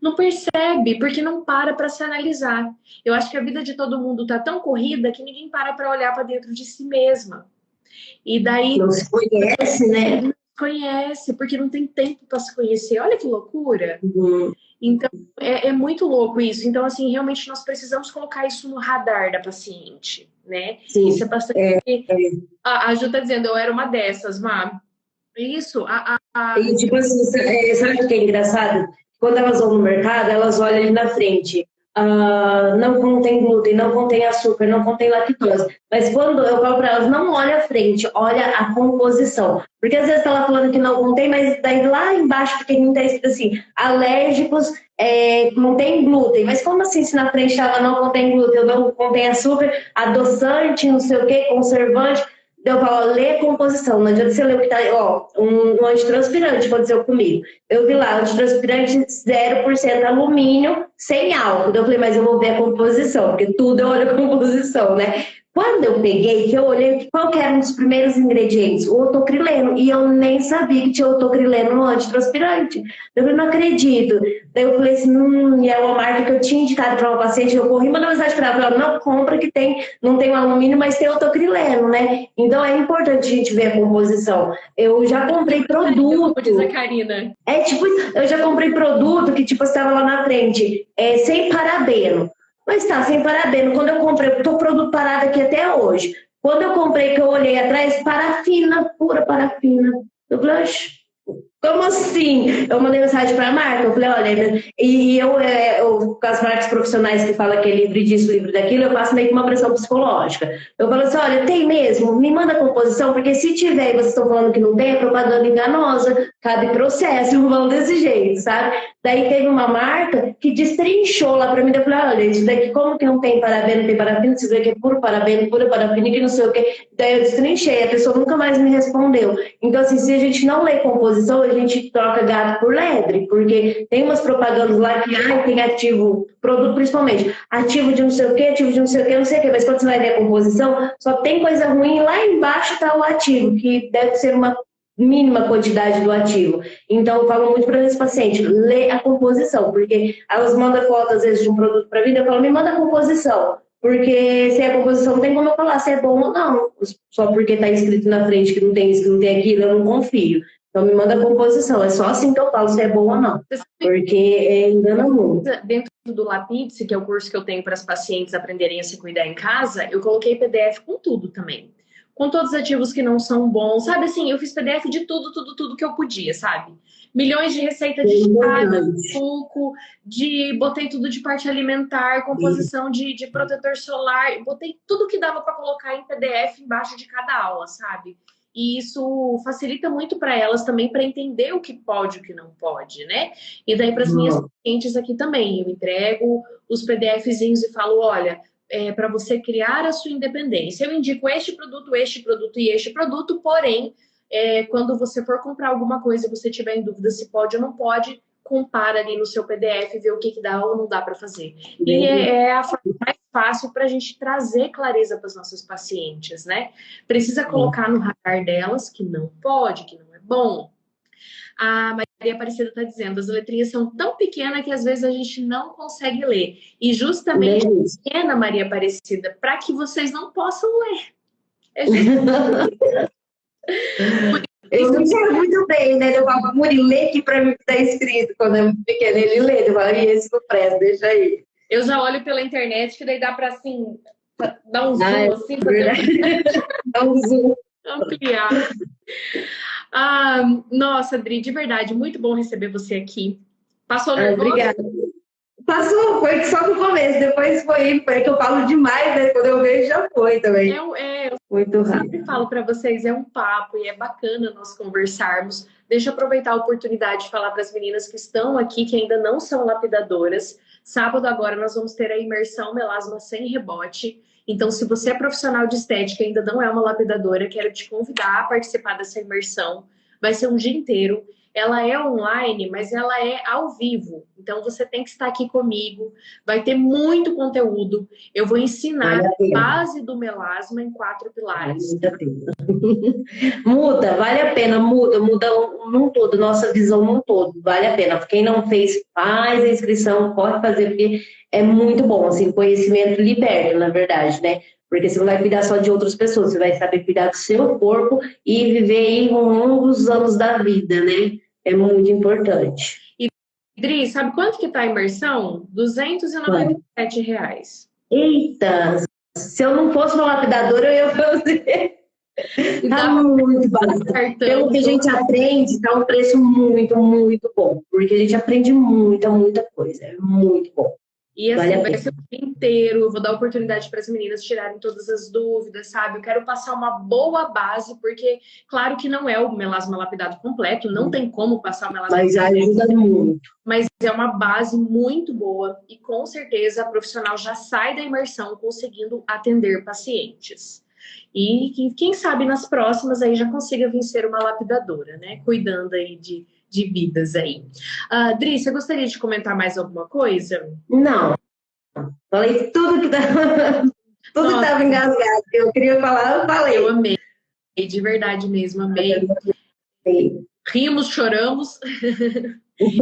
Não percebe, porque não para se analisar. Eu acho que a vida de todo mundo tá tão corrida que ninguém para olhar para dentro de si mesma. E daí... Não se conhece, né? Não se conhece, porque não tem tempo para se conhecer. Olha que loucura. Então, é muito louco isso. Então, assim, realmente nós precisamos colocar isso no radar da paciente, né? Sim. Isso é bastante... A Ju tá dizendo, eu era uma dessas, Má. Isso, E, tipo assim, sabe o que é engraçado? Quando elas vão no mercado, elas olham ali na frente. Não contém glúten, não contém açúcar, não contém lactose. Mas quando eu falo para elas, não olha a frente, olha a composição. Porque às vezes está lá falando que não contém, mas daí lá embaixo pequenininho está escrito assim, alérgicos, não tem glúten. Mas como assim se na frente estava não contém glúten, não contém açúcar, adoçante, não sei o que, conservante? Eu falo, lê a composição, não adianta você ler o que está, um antitranspirante aconteceu comigo. Eu vi lá, antitranspirante 0% alumínio, sem álcool. Eu falei, mas eu vou ver a composição, porque tudo eu olho a composição, né? Quando eu peguei, que eu olhei, qual que era um dos primeiros ingredientes? O otocrileno. E eu nem sabia que tinha otocrileno no antitranspirante. Eu falei, não acredito. Daí eu falei assim, e é uma marca que eu tinha indicado para uma paciente, eu corri uma mensagem para ela, não compra que não tem o alumínio, mas tem otocrileno, né? Então é importante a gente ver a composição. Eu já comprei produto. Diz a Karina. Eu já comprei produto que, estava lá na frente, sem parabeno. Mas tá, sem parabeno. Quando eu comprei, eu tô produto parado aqui até hoje. Quando eu comprei, que eu olhei atrás, parafina, pura parafina. Eu falei, como assim? Eu mandei mensagem para a marca, eu falei, olha, e eu com as marcas profissionais que falam que é livre disso, livre daquilo, eu faço meio que uma pressão psicológica. Eu falo assim, olha, tem mesmo? Me manda a composição, porque se tiver e vocês estão falando que não tem, é propaganda enganosa, cabe processo, vão desse jeito, sabe? Daí teve uma marca que destrinchou lá para mim, eu falei, olha, isso daqui como que não tem parabeno, não tem parafina, você vê que é puro parabeno, pura parafina, que não sei o quê. Daí eu destrinchei, a pessoa nunca mais me respondeu. Então, assim, se a gente não lê composição, a gente troca gato por lebre, porque tem umas propagandas lá que tem ativo, produto principalmente, ativo de não sei o que, ativo de não sei o que, não sei o que, mas quando você vai ver a composição, só tem coisa ruim, lá embaixo está o ativo, que deve ser uma mínima quantidade do ativo. Então, eu falo muito para esse paciente, lê a composição, porque elas mandam foto, às vezes, de um produto para mim, eu falo, me manda a composição, porque sem a composição não tem como eu falar se é bom ou não, só porque está escrito na frente que não tem isso, que não tem aquilo, eu não confio. Então, me manda a composição. É só assim que eu falo se é bom ou não. Porque engana muito. Dentro do Lapidse, que é o curso que eu tenho para as pacientes aprenderem a se cuidar em casa, eu coloquei PDF com tudo também. com todos os ativos que não são bons, sabe assim, eu fiz PDF de tudo, tudo, tudo que eu podia, sabe? Milhões de receita de chá, de suco, botei tudo de parte alimentar, composição de protetor solar, botei tudo que dava para colocar em PDF embaixo de cada aula, sabe? E isso facilita muito para elas também para entender o que pode e o que não pode, né? E daí para as minhas clientes aqui também, eu entrego os PDFzinhos e falo, olha, para você criar a sua independência, eu indico este produto e este produto, porém, quando você for comprar alguma coisa e você tiver em dúvida se pode ou não pode, compara ali no seu PDF, vê o que dá ou não dá para fazer. E é a forma mais fácil para a gente trazer clareza para as nossas pacientes, né? Precisa colocar no radar delas que não pode, que não é bom. A Maria Aparecida está dizendo, as letrinhas são tão pequenas que às vezes a gente não consegue ler. E justamente pequena, Maria Aparecida, para que vocês não possam ler. É justamente eu não enxergo muito bem, né? Eu falo, Muri, lê aqui pra mim o que tá escrito. Quando é muito pequeno, ele lê. Eu falo, e esse não presta, deixa aí. Eu já olho pela internet, que daí dá pra, assim, dar um zoom, assim. Dá um zoom. Ampliar. Nossa, Adri, de verdade, muito bom receber você aqui. Passou nervoso? Obrigada. Passou, foi só no começo, depois foi que eu falo demais, né? Quando eu vejo, já foi também. Muito rápido. Eu sempre falo para vocês, é um papo e é bacana nós conversarmos. Deixa eu aproveitar a oportunidade de falar para as meninas que estão aqui, que ainda não são lapidadoras. Sábado agora nós vamos ter a imersão Melasma Sem Rebote. Então, se você é profissional de estética e ainda não é uma lapidadora, quero te convidar a participar dessa imersão. Vai ser um dia inteiro. Ela é online, mas ela é ao vivo. Então, você tem que estar aqui comigo. Vai ter muito conteúdo. Eu vou ensinar a base do melasma em 4 pilares. Muda, vale a pena, muda num todo, nossa visão num todo, vale a pena. Quem não fez, faz a inscrição, pode fazer, porque é muito bom, assim, conhecimento liberta, na verdade, né? Porque você não vai cuidar só de outras pessoas, você vai saber cuidar do seu corpo e viver aí longos anos da vida, né? É muito importante. E, Dri, sabe quanto que tá a imersão? R$297. Eita! Se eu não fosse uma lapidadora, eu ia fazer. Tá muito barato. Pelo que a gente aprende, tá um preço muito, muito bom. Porque a gente aprende muita coisa. É muito bom. E assim, vai ser o dia inteiro, eu vou dar oportunidade para as meninas tirarem todas as dúvidas, sabe? Eu quero passar uma boa base, porque claro que não é o melasma lapidado completo, não tem como passar o melasma mas ajuda muito. Mas é uma base muito boa e com certeza a profissional já sai da imersão conseguindo atender pacientes. E quem sabe nas próximas aí já consiga vencer uma lapidadora, né? Cuidando aí de vidas aí. Dri, você gostaria de comentar mais alguma coisa? Não. Falei tudo que estava engasgado. Eu queria falar, eu falei. Eu amei. De verdade mesmo, amei. Rimos, choramos. E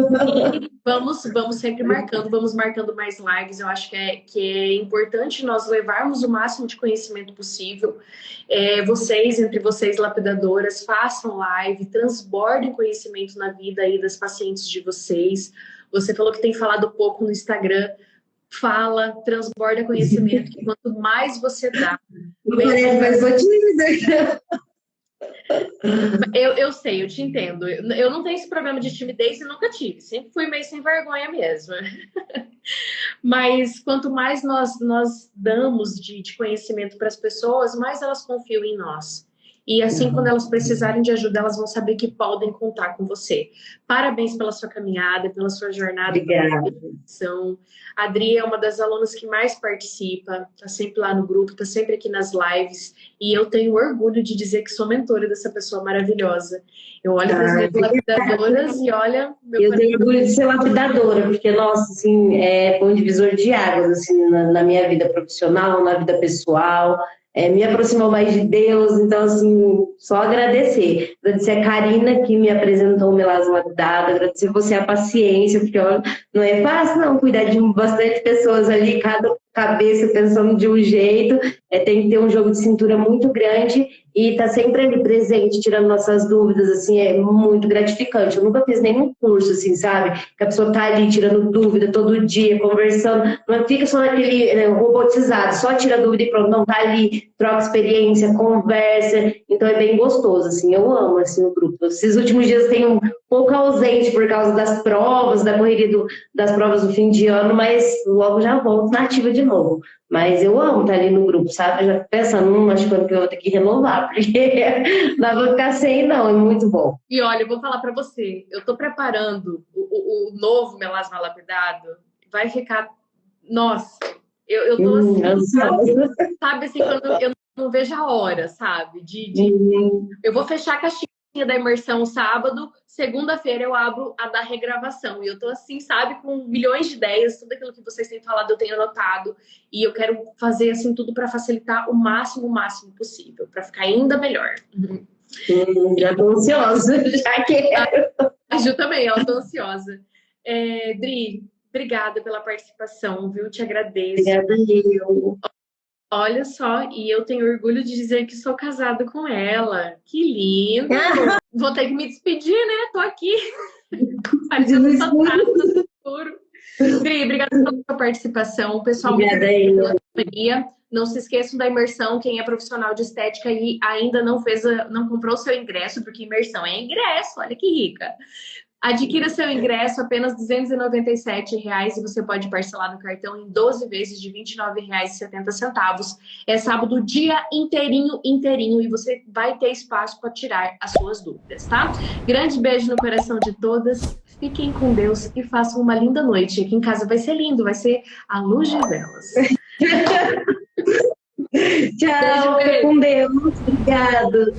vamos sempre marcando, vamos marcando mais lives. Eu acho que é importante nós levarmos o máximo de conhecimento possível. Entre vocês lapidadoras, façam live, transbordem conhecimento na vida aí das pacientes de vocês. Você falou que tem falado pouco no Instagram. Fala, transborda conhecimento, que quanto mais você dá... Mas sou tímida. Eu sei, eu te entendo. Eu não tenho esse problema de timidez e nunca tive. Sempre fui meio sem vergonha mesmo. Mas quanto mais nós damos de conhecimento para as pessoas, mais elas confiam em nós. E assim, quando elas precisarem de ajuda, elas vão saber que podem contar com você. Parabéns pela sua caminhada, pela sua jornada. Obrigada. A Adri é uma das alunas que mais participa, está sempre lá no grupo, está sempre aqui nas lives. E eu tenho orgulho de dizer que sou mentora dessa pessoa maravilhosa. Eu olho para as minhas lapidadoras e olha... Eu tenho orgulho de ser lapidadora, porque, nossa, assim, é um divisor de águas, assim, na minha vida profissional, na vida pessoal. Me aproximou mais de Deus, então, assim, só agradecer. Agradecer a Karina, que me apresentou o melasma lapidado, agradecer você a paciência, porque ó, não é fácil, não, cuidar de bastante pessoas ali, cada cabeça pensando de um jeito, tem que ter um jogo de cintura muito grande e tá sempre ali presente, tirando nossas dúvidas, assim, é muito gratificante. Eu nunca fiz nenhum curso, assim, sabe? Que a pessoa tá ali tirando dúvida todo dia, conversando, não fica só naquele robotizado, só tira dúvida e pronto, não tá ali, troca experiência, conversa, então é bem gostoso, assim, eu amo, assim, o grupo. Esses últimos dias tenho um pouco ausente por causa das provas, da correria das provas do fim de ano, mas logo já volto na ativa de novo. Mas eu amo estar ali no grupo, sabe? Eu já pensando, acho que eu vou ter que renovar, porque não vou ficar sem, não, é muito bom. E olha, eu vou falar para você, eu tô preparando o novo melasma lapidado, vai ficar, nossa, eu tô assim, sabe assim, quando eu não vejo a hora, sabe? Eu vou fechar a caixinha da imersão sábado, segunda-feira eu abro a da regravação. E eu tô assim, sabe, com milhões de ideias, tudo aquilo que vocês têm falado eu tenho anotado. E eu quero fazer assim tudo para facilitar o máximo possível, para ficar ainda melhor. Já tô ansiosa, já quero. A Ju também, ela tô ansiosa. Dri, obrigada pela participação, viu? Te agradeço. Obrigada, eu. Olha só, e eu tenho orgulho de dizer que sou casada com ela. Que lindo! Vou ter que me despedir, né? Tô aqui. Parecendo um fantasma do futuro. Dri, obrigada pela sua participação. Pessoal, obrigada, eu. Não se esqueçam da imersão. Quem é profissional de estética e ainda não comprou seu ingresso, porque imersão é ingresso, olha que rica. Adquira seu ingresso apenas R$ 297 e você pode parcelar no cartão em 12 vezes de R$ 29,70. É sábado o dia inteirinho e você vai ter espaço para tirar as suas dúvidas, tá? Grande beijo no coração de todas. Fiquem com Deus e façam uma linda noite. Aqui em casa vai ser lindo, vai ser a luz de velas. Tchau, beijo, com Deus. Obrigada.